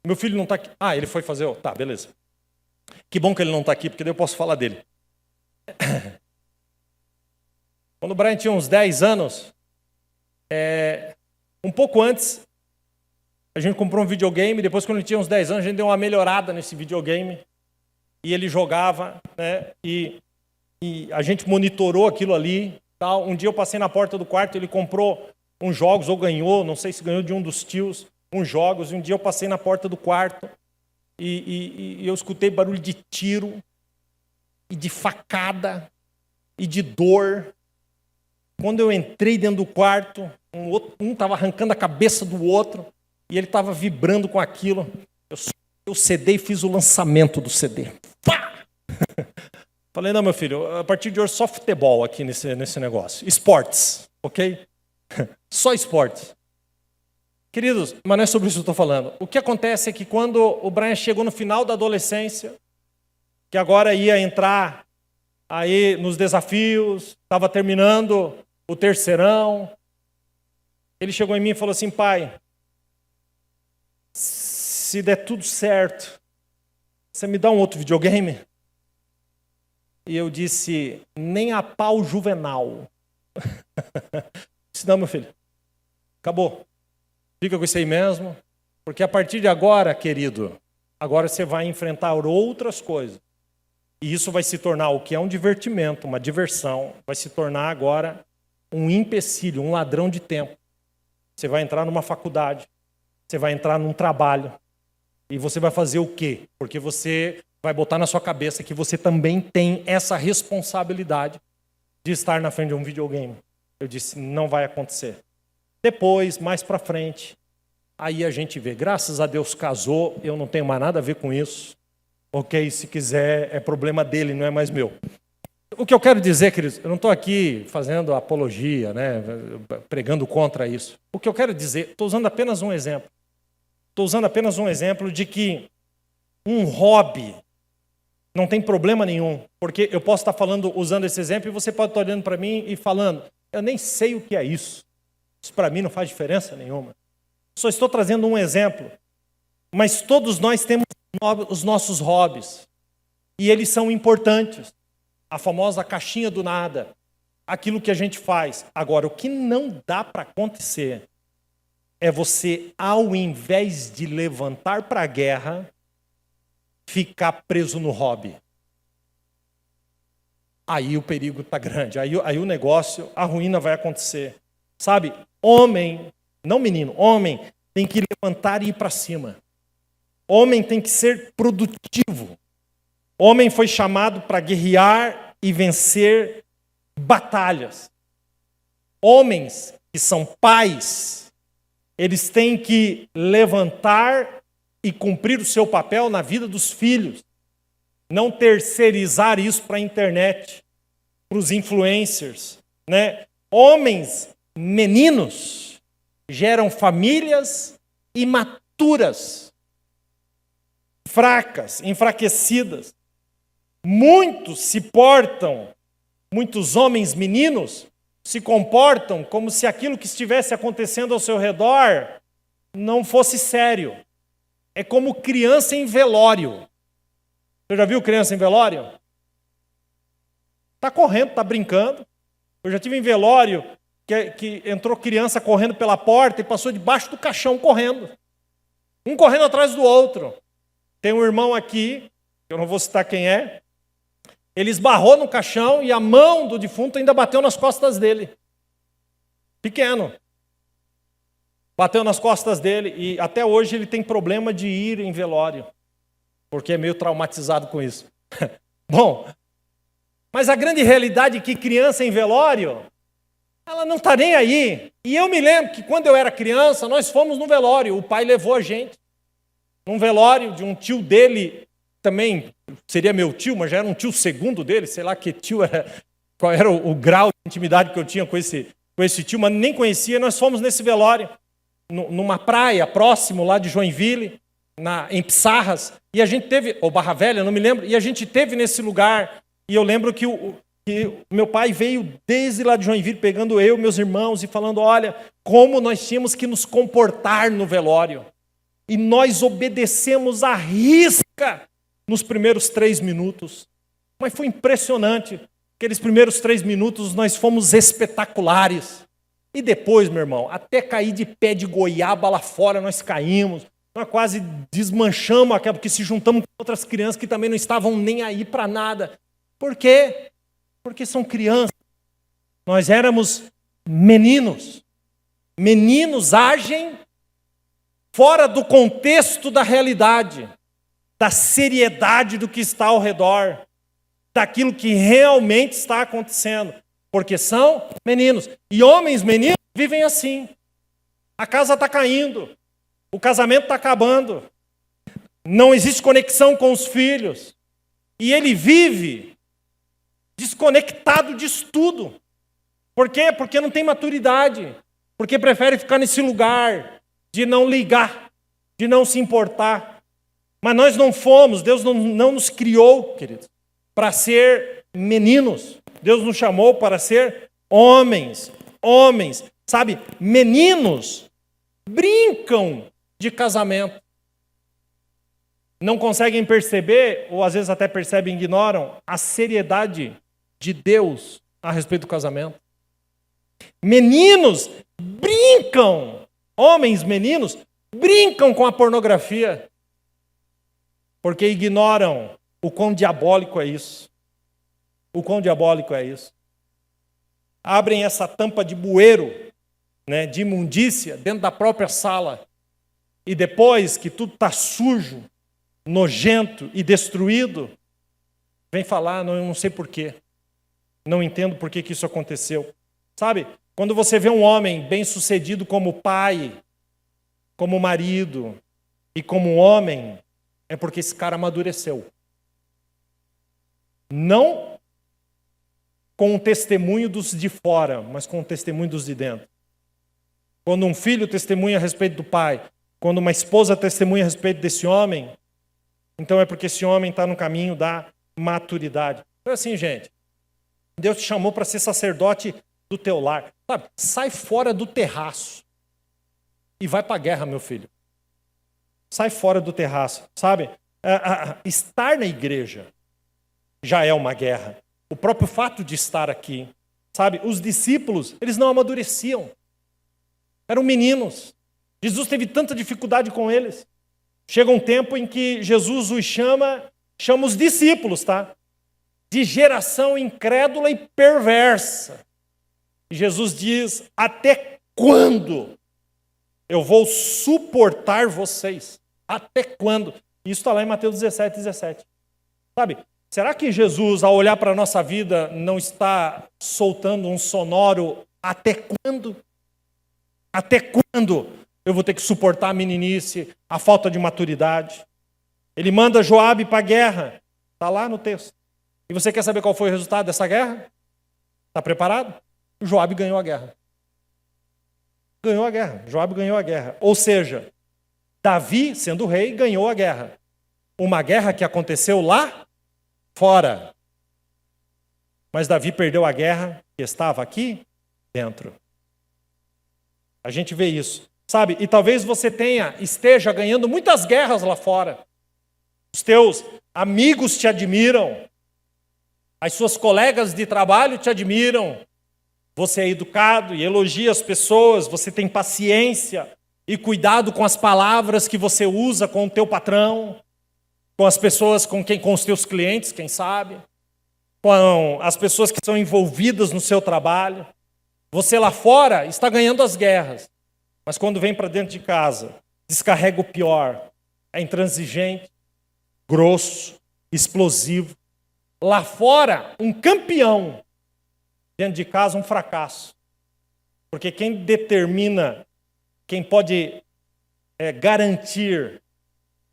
Meu filho não está aqui. Ah, ele foi fazer... Tá, beleza. Que bom que ele não está aqui, porque daí eu posso falar dele. Quando o Brian tinha uns 10 anos, um pouco antes, a gente comprou um videogame. Depois, quando ele tinha uns 10 anos, a gente deu uma melhorada nesse videogame. E ele jogava, né? E a gente monitorou aquilo ali. Tal. Um dia eu passei na porta do quarto, ele comprou uns jogos, ou ganhou, não sei se ganhou de um dos tios, uns jogos. E um dia eu passei na porta do quarto e eu escutei barulho de tiro, e de facada, e de dor. Quando eu entrei dentro do quarto, um estava arrancando a cabeça do outro, e ele estava vibrando com aquilo. Eu CD e fiz o lançamento do CD. Pá! Falei, não, meu filho, a partir de hoje só futebol aqui nesse negócio. Esportes, ok? Só esportes. Queridos, mas não é sobre isso que eu estou falando. O que acontece é que quando o Brian chegou no final da adolescência, que agora ia entrar aí nos desafios, estava terminando o terceirão, ele chegou em mim e falou assim, pai, se der tudo certo, você me dá um outro videogame? E eu disse, nem a pau Juvenal. Disse, não, meu filho, acabou. Fica com isso aí mesmo, porque a partir de agora, querido, agora você vai enfrentar outras coisas. E isso vai se tornar o que é um divertimento, uma diversão, vai se tornar agora um empecilho, um ladrão de tempo. Você vai entrar numa faculdade, você vai entrar num trabalho, e você vai fazer o quê? Porque você vai botar na sua cabeça que você também tem essa responsabilidade de estar na frente de um videogame. Eu disse, não vai acontecer. Depois, mais para frente, aí a gente vê. Graças a Deus casou, eu não tenho mais nada a ver com isso. Ok, se quiser, é problema dele, não é mais meu. O que eu quero dizer, queridos, eu não estou aqui fazendo apologia, né, pregando contra isso. O que eu quero dizer, estou usando apenas um exemplo. Estou usando apenas um exemplo de que um hobby não tem problema nenhum. Porque eu posso estar falando, usando esse exemplo, e você pode estar olhando para mim e falando, eu nem sei o que é isso. Isso para mim não faz diferença nenhuma. Só estou trazendo um exemplo. Mas todos nós temos os nossos hobbies. E eles são importantes. A famosa caixinha do nada. Aquilo que a gente faz. Agora, o que não dá para acontecer é você, ao invés de levantar para a guerra, ficar preso no hobby. Aí o perigo está grande. Aí o negócio, a ruína vai acontecer. Sabe, homem, não menino, homem tem que levantar e ir para cima. Homem tem que ser produtivo. Homem foi chamado para guerrear e vencer batalhas. Homens que são pais, eles têm que levantar e cumprir o seu papel na vida dos filhos. Não terceirizar isso para a internet, para os influencers, né? Homens, meninos, geram famílias imaturas, fracas, enfraquecidas. Muitos homens, meninos, se comportam como se aquilo que estivesse acontecendo ao seu redor não fosse sério. É como criança em velório. Você já viu criança em velório? Está correndo, está brincando. Eu já tive em velório que entrou criança correndo pela porta e passou debaixo do caixão correndo. Um correndo atrás do outro. Tem um irmão aqui, eu não vou citar quem é, ele esbarrou no caixão e a mão do defunto ainda bateu nas costas dele. Pequeno. Bateu nas costas dele e até hoje ele tem problema de ir em velório, porque é meio traumatizado com isso. Bom, mas a grande realidade é que criança em velório, ela não está nem aí. E eu me lembro que quando eu era criança, nós fomos no velório, o pai levou a gente. Num velório de um tio dele, também seria meu tio, mas já era um tio segundo dele, sei lá que tio era, qual era o grau intimidade que eu tinha com esse tio, mas nem conhecia. Nós fomos nesse velório, numa praia próximo lá de Joinville, em Pissarras, e a gente teve, ou Barra Velha, não me lembro, e a gente teve nesse lugar, e eu lembro que que meu pai veio desde lá de Joinville, pegando eu e meus irmãos e falando, olha, como nós tínhamos que nos comportar no velório. E nós obedecemos à risca nos primeiros 3 minutos. Mas foi impressionante. Aqueles primeiros 3 minutos nós fomos espetaculares. E depois, meu irmão, até cair de pé de goiaba lá fora nós caímos. Nós quase desmanchamos aquela, porque se juntamos com outras crianças que também não estavam nem aí para nada. Por quê? Porque são crianças. Nós éramos meninos. Meninos agem fora do contexto da realidade, da seriedade do que está ao redor, daquilo que realmente está acontecendo. Porque são meninos. E homens meninos vivem assim. A casa está caindo. O casamento está acabando. Não existe conexão com os filhos. E ele vive desconectado disso tudo. Por quê? Porque não tem maturidade. Porque prefere ficar nesse lugar de não ligar, de não se importar. Mas nós não fomos, Deus não nos criou, queridos, para ser meninos. Deus nos chamou para ser homens. Homens, sabe? Meninos brincam de casamento. Não conseguem perceber, ou às vezes até percebem e ignoram, a seriedade de Deus a respeito do casamento. Meninos brincam, homens, meninos, brincam com a pornografia, porque ignoram o quão diabólico é isso. O quão diabólico é isso. Abrem essa tampa de bueiro, né, de imundícia, dentro da própria sala, e depois que tudo está sujo, nojento e destruído, vem falar, não, eu não sei porquê. Não entendo por que isso aconteceu. Sabe, quando você vê um homem bem-sucedido como pai, como marido e como homem, é porque esse cara amadureceu. Não com o testemunho dos de fora, mas com o testemunho dos de dentro. Quando um filho testemunha a respeito do pai, quando uma esposa testemunha a respeito desse homem, então é porque esse homem está no caminho da maturidade. Então é assim, gente, Deus te chamou para ser sacerdote do teu lar. Sabe? Sai fora do terraço e vai para a guerra, meu filho. Sai fora do terraço, sabe? Estar na igreja já é uma guerra. O próprio fato de estar aqui, sabe? Os discípulos, eles não amadureciam. Eram meninos. Jesus teve tanta dificuldade com eles. Chega um tempo em que Jesus os chama os discípulos, tá? De geração incrédula e perversa. E Jesus diz, até quando eu vou suportar vocês? Até quando? Isso está lá em Mateus 17. Sabe, será que Jesus, ao olhar para a nossa vida, não está soltando um sonoro até quando? Até quando eu vou ter que suportar a meninice, a falta de maturidade? Ele manda Joabe para a guerra. Está lá no texto. E você quer saber qual foi o resultado dessa guerra? Está preparado? Joabe ganhou a guerra. Ganhou a guerra. Joabe ganhou a guerra. Ou seja, Davi, sendo rei, ganhou a guerra. Uma guerra que aconteceu lá fora. Mas Davi perdeu a guerra que estava aqui dentro. A gente vê isso. Sabe? E talvez você esteja ganhando muitas guerras lá fora. Os teus amigos te admiram. As suas colegas de trabalho te admiram. Você é educado e elogia as pessoas. Você tem paciência e cuidado com as palavras que você usa com o teu patrão, com as pessoas com os teus clientes, quem sabe, com as pessoas que são envolvidas no seu trabalho. Você lá fora está ganhando as guerras, mas quando vem para dentro de casa, descarrega o pior. É intransigente, grosso, explosivo. Lá fora, um campeão. Dentro de casa, um fracasso. Porque quem determina, quem pode garantir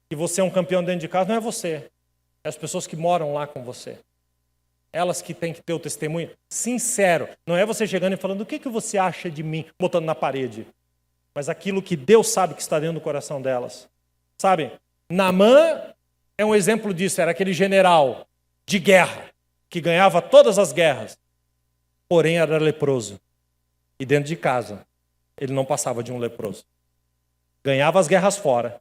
que você é um campeão dentro de casa, não é você. É as pessoas que moram lá com você. Elas que têm que ter o testemunho sincero. Não é você chegando e falando, o que você acha de mim? Botando na parede. Mas aquilo que Deus sabe que está dentro do coração delas. Sabe? Naamã é um exemplo disso. Era aquele general de guerra que ganhava todas as guerras. Porém era leproso. E dentro de casa ele não passava de um leproso. Ganhava as guerras fora.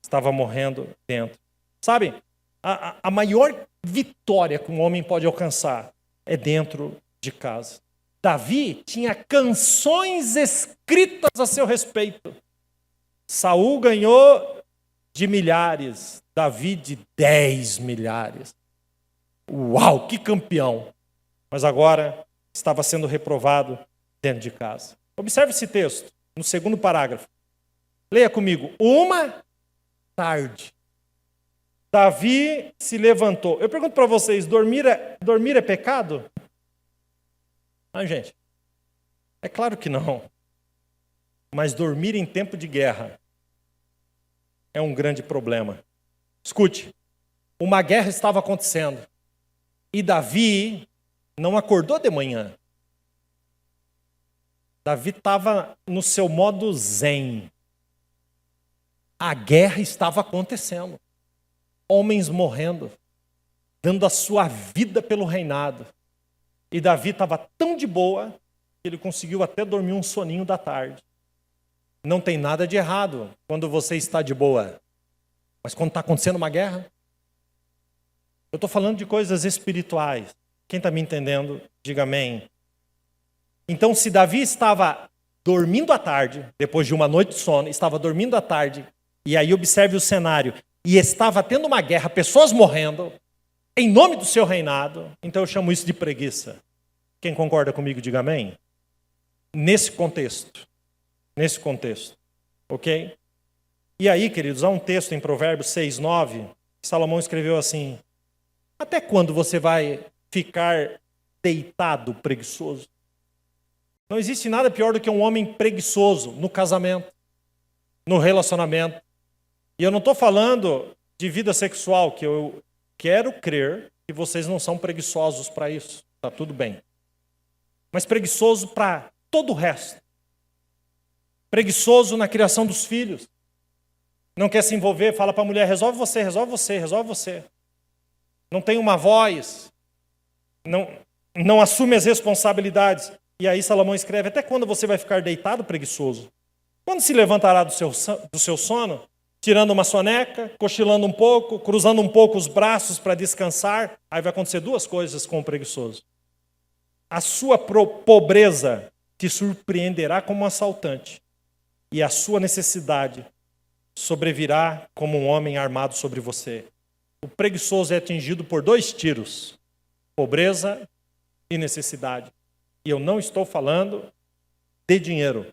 Estava morrendo dentro. Sabe? A maior vitória que um homem pode alcançar é dentro de casa. Davi tinha canções escritas a seu respeito. Saul ganhou de milhares, Davi de 10 milhares. Uau, que campeão! Mas agora estava sendo reprovado dentro de casa. Observe esse texto, no segundo parágrafo. Leia comigo. Uma tarde, Davi se levantou. Eu pergunto para vocês, dormir é pecado? Ah, gente, é claro que não. Mas dormir em tempo de guerra é um grande problema. Escute, uma guerra estava acontecendo e Davi não acordou de manhã. Davi estava no seu modo zen. A guerra estava acontecendo. Homens morrendo, dando a sua vida pelo reinado. E Davi estava tão de boa que ele conseguiu até dormir um soninho da tarde. Não tem nada de errado quando você está de boa. Mas quando está acontecendo uma guerra, eu estou falando de coisas espirituais. Quem está me entendendo, diga amém. Então, se Davi estava dormindo à tarde, depois de uma noite de sono, estava dormindo à tarde, e aí observe o cenário, e estava tendo uma guerra, pessoas morrendo, em nome do seu reinado, então eu chamo isso de preguiça. Quem concorda comigo, diga amém. Nesse contexto, ok? E aí, queridos, há um texto em Provérbios 6:9, que Salomão escreveu assim, até quando você vai ficar deitado preguiçoso? Não existe nada pior do que um homem preguiçoso no casamento, no relacionamento. E eu não estou falando de vida sexual, que eu quero crer que vocês não são preguiçosos para isso. Está tudo bem. Mas preguiçoso para todo o resto. Preguiçoso na criação dos filhos. Não quer se envolver, fala para a mulher, resolve você, resolve você, resolve você. Não tem uma voz. Não assume as responsabilidades. E aí Salomão escreve, até quando você vai ficar deitado preguiçoso? Quando se levantará do seu sono? Tirando uma soneca, cochilando um pouco, cruzando um pouco os braços para descansar. Aí vai acontecer duas coisas com o preguiçoso. A sua pobreza te surpreenderá como um assaltante. E a sua necessidade sobrevirá como um homem armado sobre você. O preguiçoso é atingido por 2 tiros. Pobreza e necessidade. E eu não estou falando de dinheiro.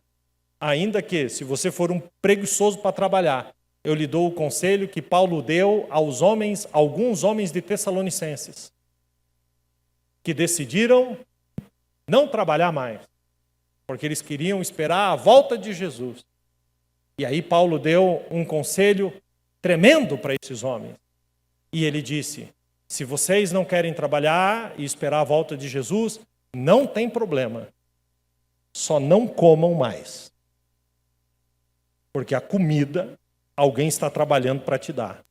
Ainda que, se você for um preguiçoso para trabalhar, eu lhe dou o conselho que Paulo deu aos homens, alguns homens de Tessalonicenses, que decidiram não trabalhar mais, porque eles queriam esperar a volta de Jesus. E aí Paulo deu um conselho tremendo para esses homens. E ele disse, se vocês não querem trabalhar e esperar a volta de Jesus, não tem problema, só não comam mais. Porque a comida, alguém está trabalhando para te dar.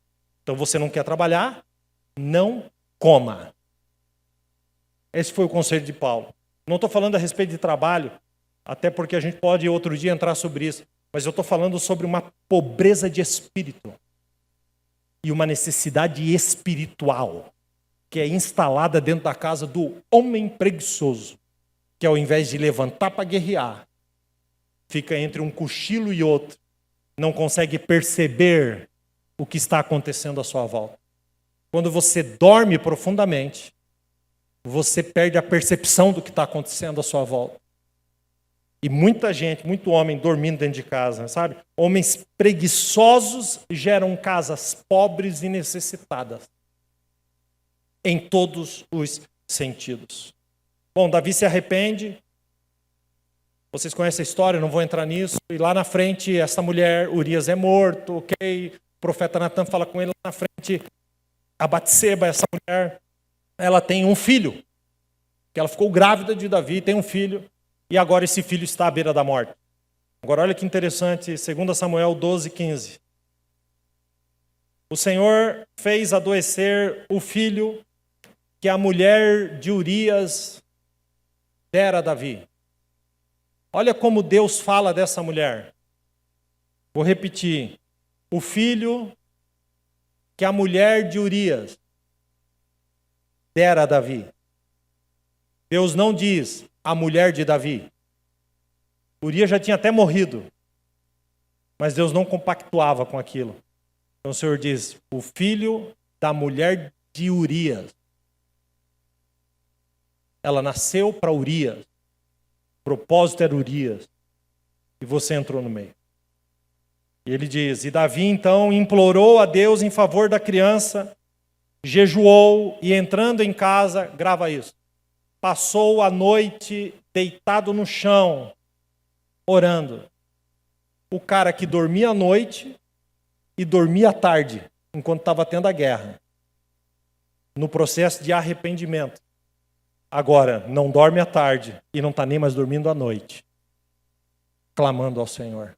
Então você não quer trabalhar? Não coma. Esse foi o conselho de Paulo. Não estou falando a respeito de trabalho, até porque a gente pode outro dia entrar sobre isso, mas eu estou falando sobre uma pobreza de espírito e uma necessidade espiritual que é instalada dentro da casa do homem preguiçoso, que ao invés de levantar para guerrear, fica entre um cochilo e outro, não consegue perceber o que está acontecendo à sua volta. Quando você dorme profundamente, você perde a percepção do que está acontecendo à sua volta. E muita gente, muito homem dormindo dentro de casa, sabe? Homens preguiçosos geram casas pobres e necessitadas. Em todos os sentidos. Bom, Davi se arrepende. Vocês conhecem a história, não vou entrar nisso. E lá na frente, essa mulher, Urias é morto, ok? O profeta Natan fala com ele lá na frente. A Batseba, essa mulher, ela tem um filho, que ela ficou grávida de Davi, tem um filho, e agora esse filho está à beira da morte. Agora olha que interessante, 2 Samuel 12:15. O Senhor fez adoecer o filho que a mulher de Urias dera a Davi. Olha como Deus fala dessa mulher. Vou repetir. O filho que a mulher de Urias dera a Davi. Deus não diz a mulher de Davi. Urias já tinha até morrido. Mas Deus não compactuava com aquilo. Então o Senhor diz, o filho da mulher de Urias. Ela nasceu para Urias. O propósito era Urias. E você entrou no meio. E ele diz, e Davi então implorou a Deus em favor da criança, jejuou e entrando em casa, grava isso, passou a noite deitado no chão, orando. O cara que dormia à noite e dormia à tarde, enquanto estava tendo a guerra, no processo de arrependimento. Agora, não dorme à tarde e não está nem mais dormindo à noite, clamando ao Senhor.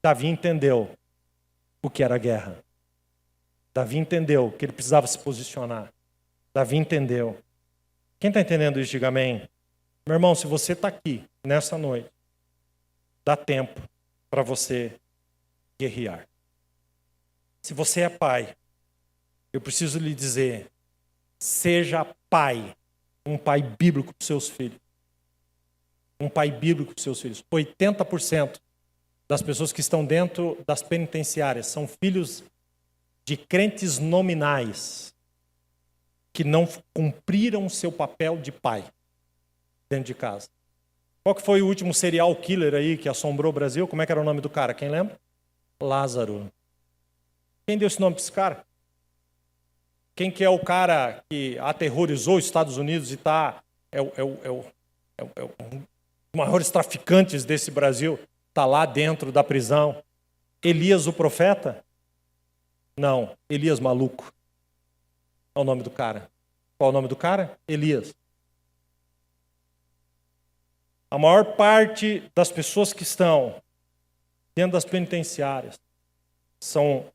Davi entendeu o que era guerra. Davi entendeu que ele precisava se posicionar. Davi entendeu. Quem está entendendo isso, diga amém. Meu irmão, se você está aqui nessa noite, dá tempo para você guerrear. Se você é pai, eu preciso lhe dizer, seja pai, um pai bíblico para os seus filhos. Um pai bíblico para os seus filhos. 80% das pessoas que estão dentro das penitenciárias são filhos de crentes nominais que não cumpriram o seu papel de pai dentro de casa. Qual que foi o último serial killer aí que assombrou o Brasil? Como é que era o nome do cara? Quem lembra? Lázaro. Quem deu esse nome para esse cara? Quem que é o cara que aterrorizou os Estados Unidos e é um dos maiores traficantes desse Brasil? Está lá dentro da prisão. Elias o profeta? Não, Elias maluco. É o nome do cara. Qual é o nome do cara? Elias. A maior parte das pessoas que estão dentro das penitenciárias são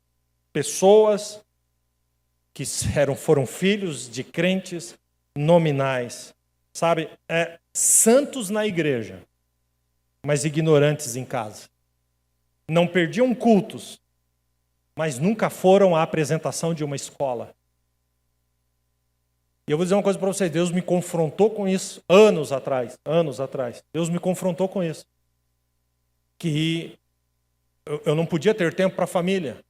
pessoas que foram filhos de crentes nominais. Sabe, santos na igreja, mas ignorantes em casa. Não perdiam cultos, mas nunca foram à apresentação de uma escola. E eu vou dizer uma coisa para vocês, Deus me confrontou com isso anos atrás. Deus me confrontou com isso. Que eu não podia ter tempo para a família,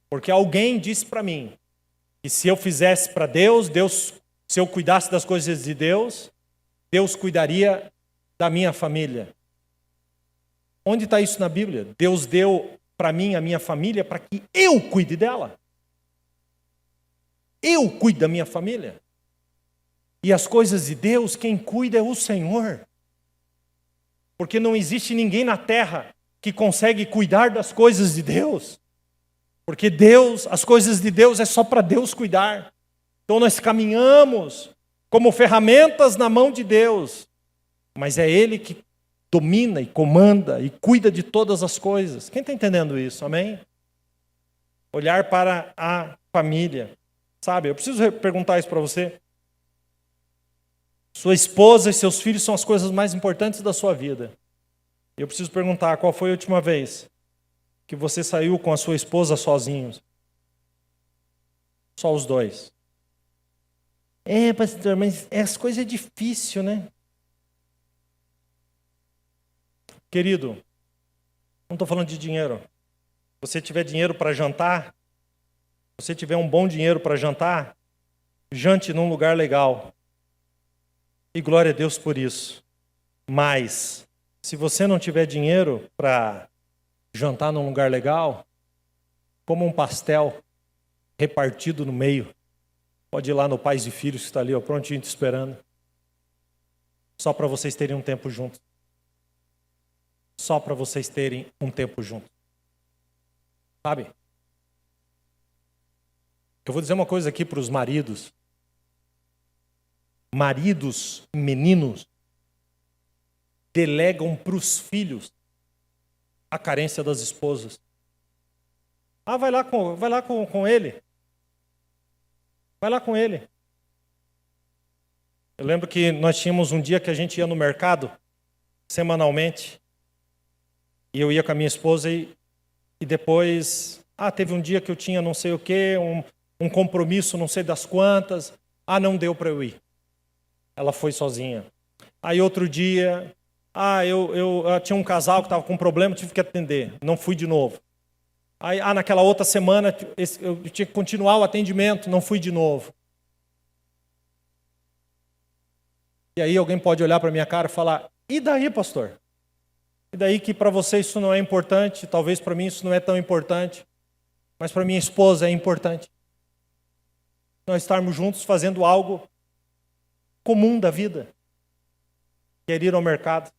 porque alguém disse para mim que se eu fizesse para Deus, se eu cuidasse das coisas de Deus, Deus cuidaria da minha família. Onde está isso na Bíblia? Deus deu para mim a minha família para que eu cuide dela. Eu cuido da minha família. E as coisas de Deus, quem cuida é o Senhor. Porque não existe ninguém na terra que consegue cuidar das coisas de Deus. Porque as coisas de Deus é só para Deus cuidar. Então nós caminhamos como ferramentas na mão de Deus. Mas é Ele que domina e comanda e cuida de todas as coisas. Quem está entendendo isso? Amém? Olhar para a família. Sabe, eu preciso perguntar isso para você. Sua esposa e seus filhos são as coisas mais importantes da sua vida. Eu preciso perguntar, qual foi a última vez que você saiu com a sua esposa sozinhos? Só os dois. Pastor, mas essa coisa é difícil, né? Querido, não estou falando de dinheiro. Se você tiver dinheiro para jantar, se você tiver um bom dinheiro para jantar, jante num lugar legal. E glória a Deus por isso. Mas, se você não tiver dinheiro para jantar num lugar legal, coma um pastel repartido no meio. Pode ir lá no Pais e Filhos que está ali, ó, prontinho te esperando. Só para vocês terem um tempo juntos. Só para vocês terem um tempo juntos. Sabe? Eu vou dizer uma coisa aqui para os maridos. maridos, meninos, delegam para os filhos a carência das esposas. Ah, vai lá com ele. Vai lá com ele. Eu lembro que nós tínhamos um dia que a gente ia no mercado, semanalmente, e eu ia com a minha esposa e depois, teve um dia que eu tinha não sei o quê, um compromisso não sei das quantas, não deu para eu ir. Ela foi sozinha. Aí outro dia, eu tinha um casal que estava com um problema, tive que atender, não fui de novo. Aí, naquela outra semana, eu tinha que continuar o atendimento, não fui de novo. E aí alguém pode olhar para a minha cara e falar, e daí, pastor? E daí que para você isso não é importante, talvez para mim isso não é tão importante, mas para minha esposa é importante. Nós estarmos juntos fazendo algo comum da vida, que é ir ao mercado.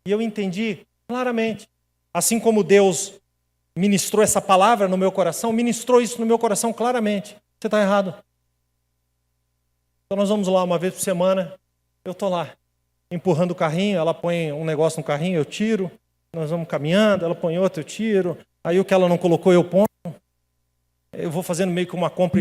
E eu entendi claramente, assim como Deus ministrou essa palavra no meu coração, ministrou isso no meu coração claramente. Você está errado. Então nós vamos lá uma vez por semana, eu estou lá, empurrando o carrinho, ela põe um negócio no carrinho, eu tiro, nós vamos caminhando, ela põe outro, eu tiro, aí o que ela não colocou eu ponho, eu vou fazendo meio que uma compra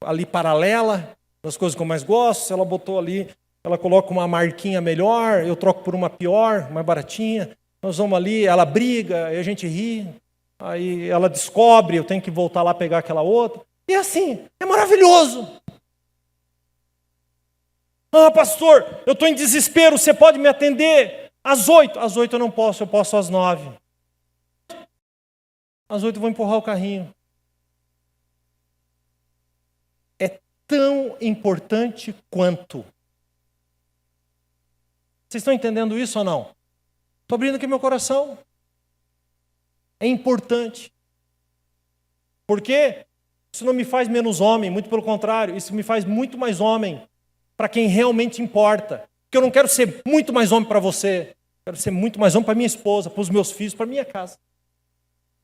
ali paralela, das coisas que eu mais gosto, se ela botou ali, ela coloca uma marquinha melhor, eu troco por uma pior, mais baratinha, nós vamos ali, ela briga, aí a gente ri, aí ela descobre, eu tenho que voltar lá pegar aquela outra, e assim, é maravilhoso. Pastor, eu estou em desespero, você pode me atender às 8? Às 8 eu não posso, eu posso às 9. Às 8 eu vou empurrar o carrinho. É tão importante quanto. Vocês estão entendendo isso ou não? Estou abrindo aqui meu coração. É importante. Por quê? Isso não me faz menos homem, muito pelo contrário, isso me faz muito mais homem. Para quem realmente importa. Porque eu não quero ser muito mais homem para você. Quero ser muito mais homem para minha esposa, para os meus filhos, para minha casa.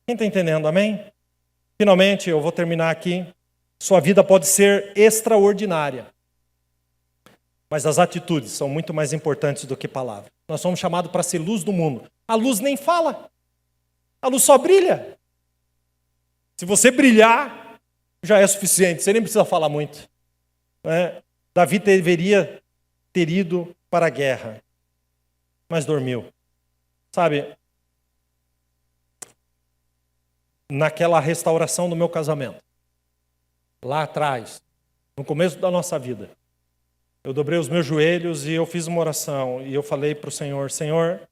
Quem está entendendo? Amém? Finalmente, eu vou terminar aqui. Sua vida pode ser extraordinária. Mas as atitudes são muito mais importantes do que palavras. Nós somos chamados para ser luz do mundo. A luz nem fala. A luz só brilha. Se você brilhar, já é suficiente. Você nem precisa falar muito. Davi deveria ter ido para a guerra, mas dormiu. Sabe, naquela restauração do meu casamento, lá atrás, no começo da nossa vida, eu dobrei os meus joelhos e eu fiz uma oração e eu falei para o Senhor, Senhor,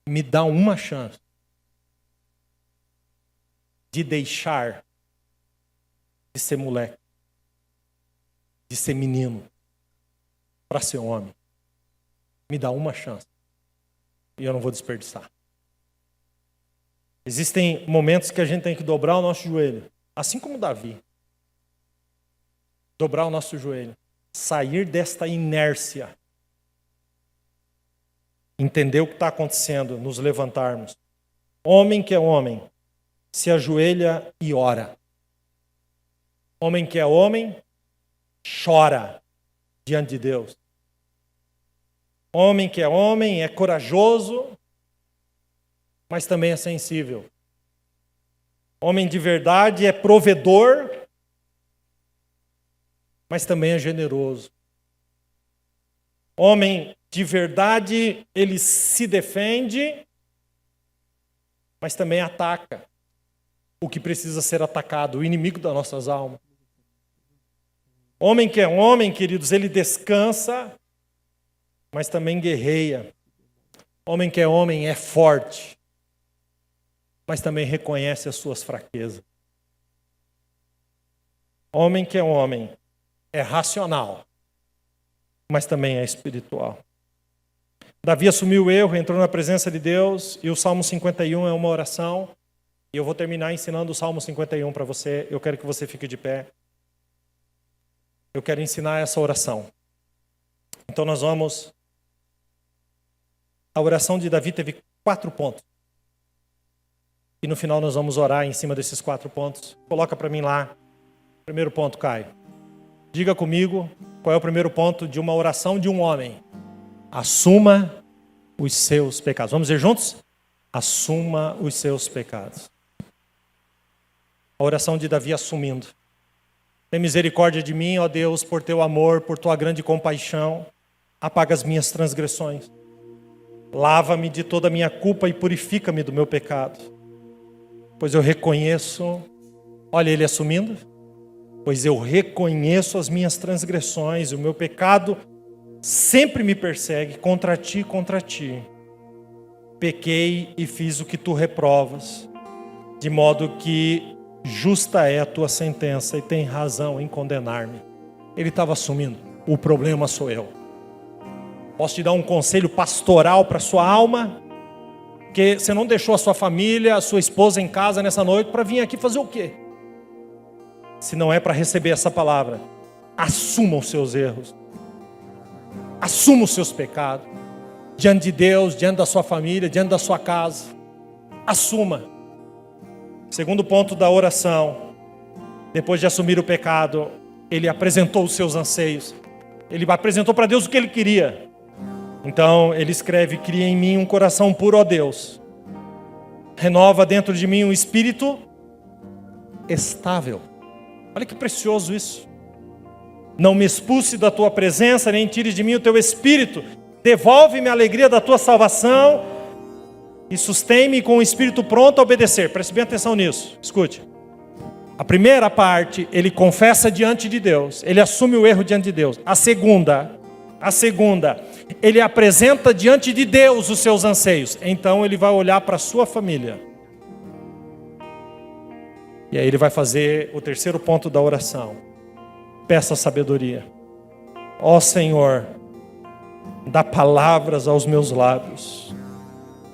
me dá uma chance de deixar de ser moleque, de ser menino, para ser homem. Me dá uma chance. E eu não vou desperdiçar. Existem momentos que a gente tem que dobrar o nosso joelho. Assim como Davi. Dobrar o nosso joelho. Sair desta inércia. Entender o que está acontecendo. Nos levantarmos. Homem que é homem, se ajoelha e ora. Homem que é homem, chora diante de Deus. Homem que é homem, é corajoso, mas também é sensível. Homem de verdade é provedor, mas também é generoso. Homem de verdade, ele se defende, mas também ataca o que precisa ser atacado, o inimigo das nossas almas. Homem que é homem, queridos, ele descansa, mas também guerreia. Homem que é homem é forte, mas também reconhece as suas fraquezas. Homem que é homem é racional, mas também é espiritual. Davi assumiu o erro, entrou na presença de Deus, e o Salmo 51 é uma oração, e eu vou terminar ensinando o Salmo 51 para você. Eu quero que você fique de pé. Eu quero ensinar essa oração. Então nós vamos... A oração de Davi teve 4 pontos. E no final nós vamos orar em cima desses 4 pontos. Coloca para mim lá. Primeiro ponto, Caio. Diga comigo qual é o primeiro ponto de uma oração de um homem. Assuma os seus pecados. Vamos ver juntos? Assuma os seus pecados. A oração de Davi assumindo. Tem misericórdia de mim, ó Deus, por teu amor, por tua grande compaixão. Apaga as minhas transgressões. Lava-me de toda a minha culpa e purifica-me do meu pecado. Pois eu reconheço, olha ele assumindo, pois eu reconheço as minhas transgressões, o meu pecado sempre me persegue, contra ti. Pequei e fiz o que tu reprovas, de modo que justa é a tua sentença e tem razão em condenar-me. Ele estava assumindo, o problema sou eu. Posso te dar um conselho pastoral para a sua alma? Que você não deixou a sua família, a sua esposa em casa nessa noite para vir aqui fazer o quê? Se não é para receber essa palavra, assuma os seus erros. Assuma os seus pecados. Diante de Deus, diante da sua família, diante da sua casa. Assuma. Segundo ponto da oração. Depois de assumir o pecado, ele apresentou os seus anseios. Ele apresentou para Deus o que ele queria. Então ele escreve: cria em mim um coração puro, ó Deus. Renova dentro de mim um espírito estável. Olha que precioso isso. Não me expulse da tua presença, nem tires de mim o teu espírito. Devolve-me a alegria da tua salvação e sustém-me com o espírito pronto a obedecer. Preste bem atenção nisso. Escute. A primeira parte, ele confessa diante de Deus. Ele assume o erro diante de Deus. A segunda, ele apresenta diante de Deus os seus anseios. Então ele vai olhar para a sua família. E aí ele vai fazer o terceiro ponto da oração. Peça sabedoria. Ó Senhor, dá palavras aos meus lábios,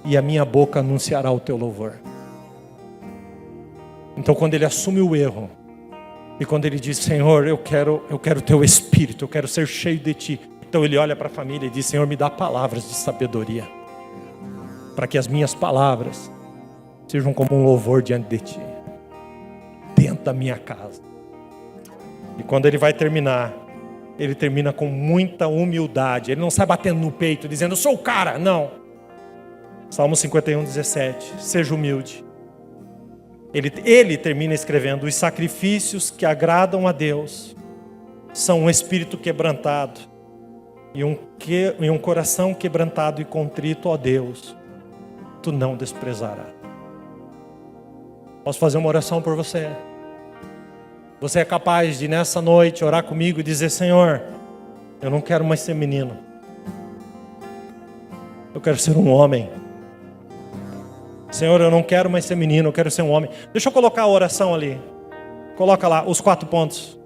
e a minha boca anunciará o teu louvor. Então quando ele assume o erro, e quando ele diz: Senhor, eu quero o teu espírito, eu quero ser cheio de ti. Então ele olha para a família e diz: Senhor, me dá palavras de sabedoria, para que as minhas palavras sejam como um louvor diante de ti, dentro da minha casa. E quando ele vai terminar, ele termina com muita humildade. Ele não sai batendo no peito, dizendo: eu sou o cara. Não. Salmo 51:17. Seja humilde. Ele termina escrevendo: os sacrifícios que agradam a Deus são um espírito quebrantado e um coração quebrantado e contrito, ó Deus, tu não desprezarás. Posso fazer uma oração por você? Você é capaz de nessa noite orar comigo e dizer: Senhor, eu não quero mais ser menino, eu quero ser um homem. Senhor, eu não quero mais ser menino, eu quero ser um homem. Deixa eu colocar a oração ali. Coloca lá os 4 pontos.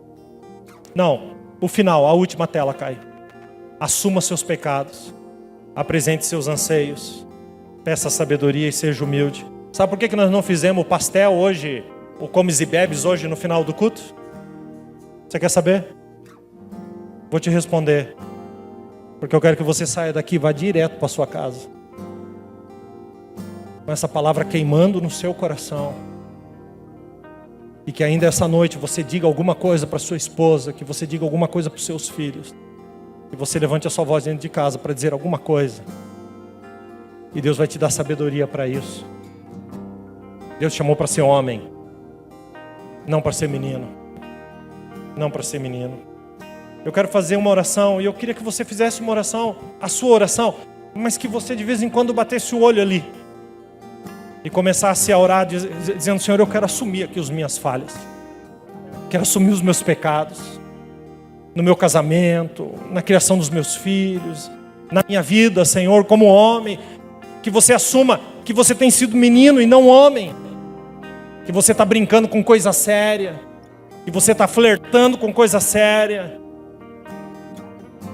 Não, o final, a última tela cai. Assuma seus pecados, apresente seus anseios, peça sabedoria e seja humilde. Sabe por que nós não fizemos o pastel hoje, o comes e bebes hoje no final do culto? Você quer saber? Vou te responder. Porque eu quero que você saia daqui e vá direto para sua casa, com essa palavra queimando no seu coração. E que ainda essa noite você diga alguma coisa para sua esposa, que você diga alguma coisa para os seus filhos, que você levante a sua voz dentro de casa para dizer alguma coisa. E Deus vai te dar sabedoria para isso. Deus te chamou para ser homem, não para ser menino. Não para ser menino. Eu quero fazer uma oração, e eu queria que você fizesse uma oração, a sua oração, mas que você de vez em quando batesse o olho ali e começasse a orar dizendo: Senhor, eu quero assumir aqui as minhas falhas, quero assumir os meus pecados, no meu casamento, na criação dos meus filhos, na minha vida, Senhor, como homem. Que você assuma que você tem sido menino e não homem, que você está brincando com coisa séria, que você está flertando com coisa séria.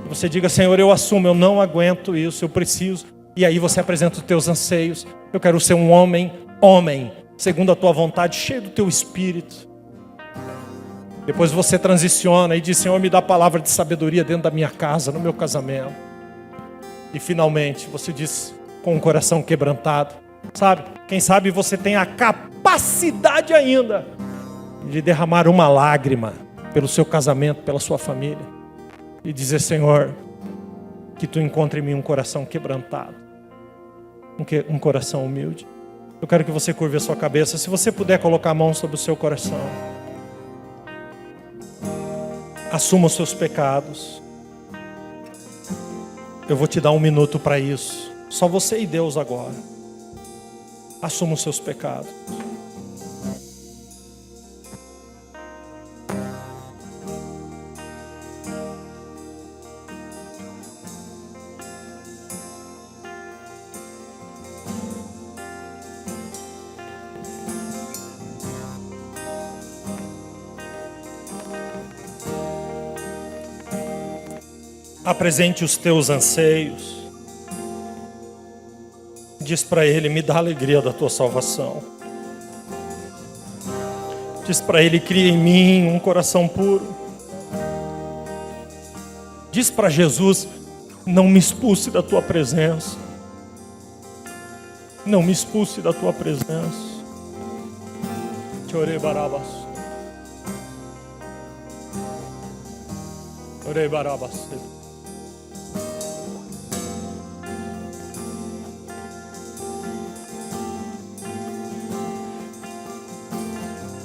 E você diga: Senhor, eu assumo, eu não aguento isso, eu preciso. E aí você apresenta os teus anseios. Eu quero ser um homem, segundo a tua vontade, cheio do teu espírito. Depois você transiciona e diz: Senhor, me dá a palavra de sabedoria dentro da minha casa, no meu casamento. E finalmente você diz, com o coração quebrantado, sabe? Quem sabe você tem a capacidade ainda de derramar uma lágrima pelo seu casamento, pela sua família. E dizer: Senhor, que Tu encontre em mim um coração quebrantado, um coração humilde. Eu quero que você curve a sua cabeça. Se você puder colocar a mão sobre o seu coração. Assuma os seus pecados. Eu vou te dar 1 minuto para isso. Só você e Deus agora. Assuma os seus pecados. Apresente os teus anseios. Diz para Ele: me dá a alegria da Tua salvação. Diz para Ele: cria em mim um coração puro. Diz para Jesus: não me expulse da Tua presença. Não me expulse da Tua presença. Chorei barabas. Chorei barabas.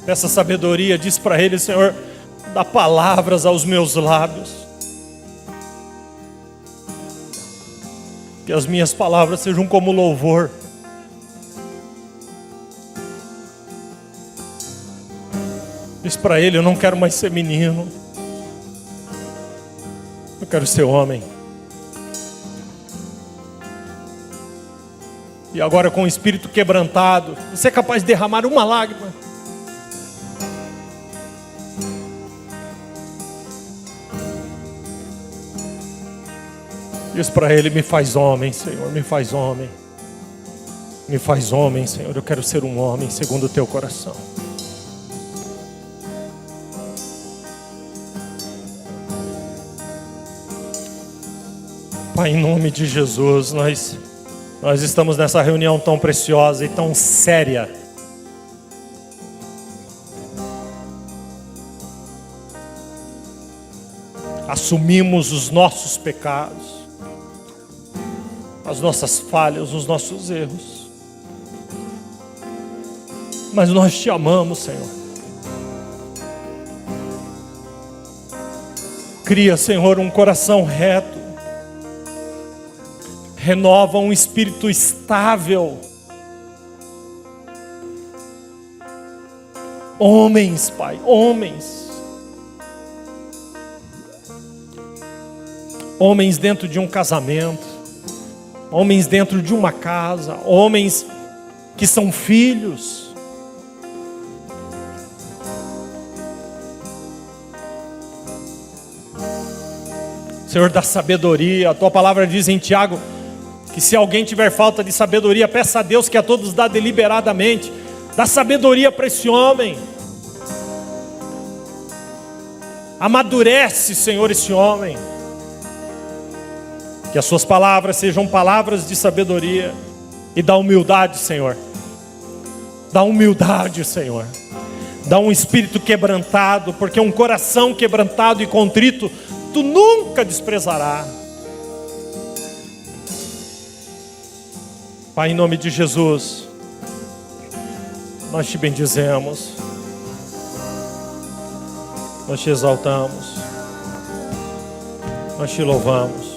Essa sabedoria, diz para Ele: Senhor, dá palavras aos meus lábios. Que as minhas palavras sejam como louvor. Diz para Ele: eu não quero mais ser menino. Eu quero ser homem. E agora, com o espírito quebrantado, você é capaz de derramar uma lágrima. Diz para Ele: me faz homem, Senhor, me faz homem. Me faz homem, Senhor, eu quero ser um homem segundo o Teu coração. Pai, em nome de Jesus, nós estamos nessa reunião tão preciosa e tão séria. Assumimos os nossos pecados, as nossas falhas, os nossos erros. Mas nós Te amamos, Senhor. Cria, Senhor, um coração reto. Renova um espírito estável. Homens, Pai, homens. Homens dentro de um casamento. Homens dentro de uma casa. Homens que são filhos. Senhor, dá sabedoria. A Tua palavra diz em Tiago que se alguém tiver falta de sabedoria, peça a Deus que a todos dá deliberadamente. Dá sabedoria para esse homem. Amadurece, Senhor, esse homem. Que as suas palavras sejam palavras de sabedoria. E dá humildade, Senhor. Dá humildade, Senhor. Dá um espírito quebrantado, porque um coração quebrantado e contrito Tu nunca desprezarás. Pai, em nome de Jesus, nós Te bendizemos, nós Te exaltamos, nós Te louvamos.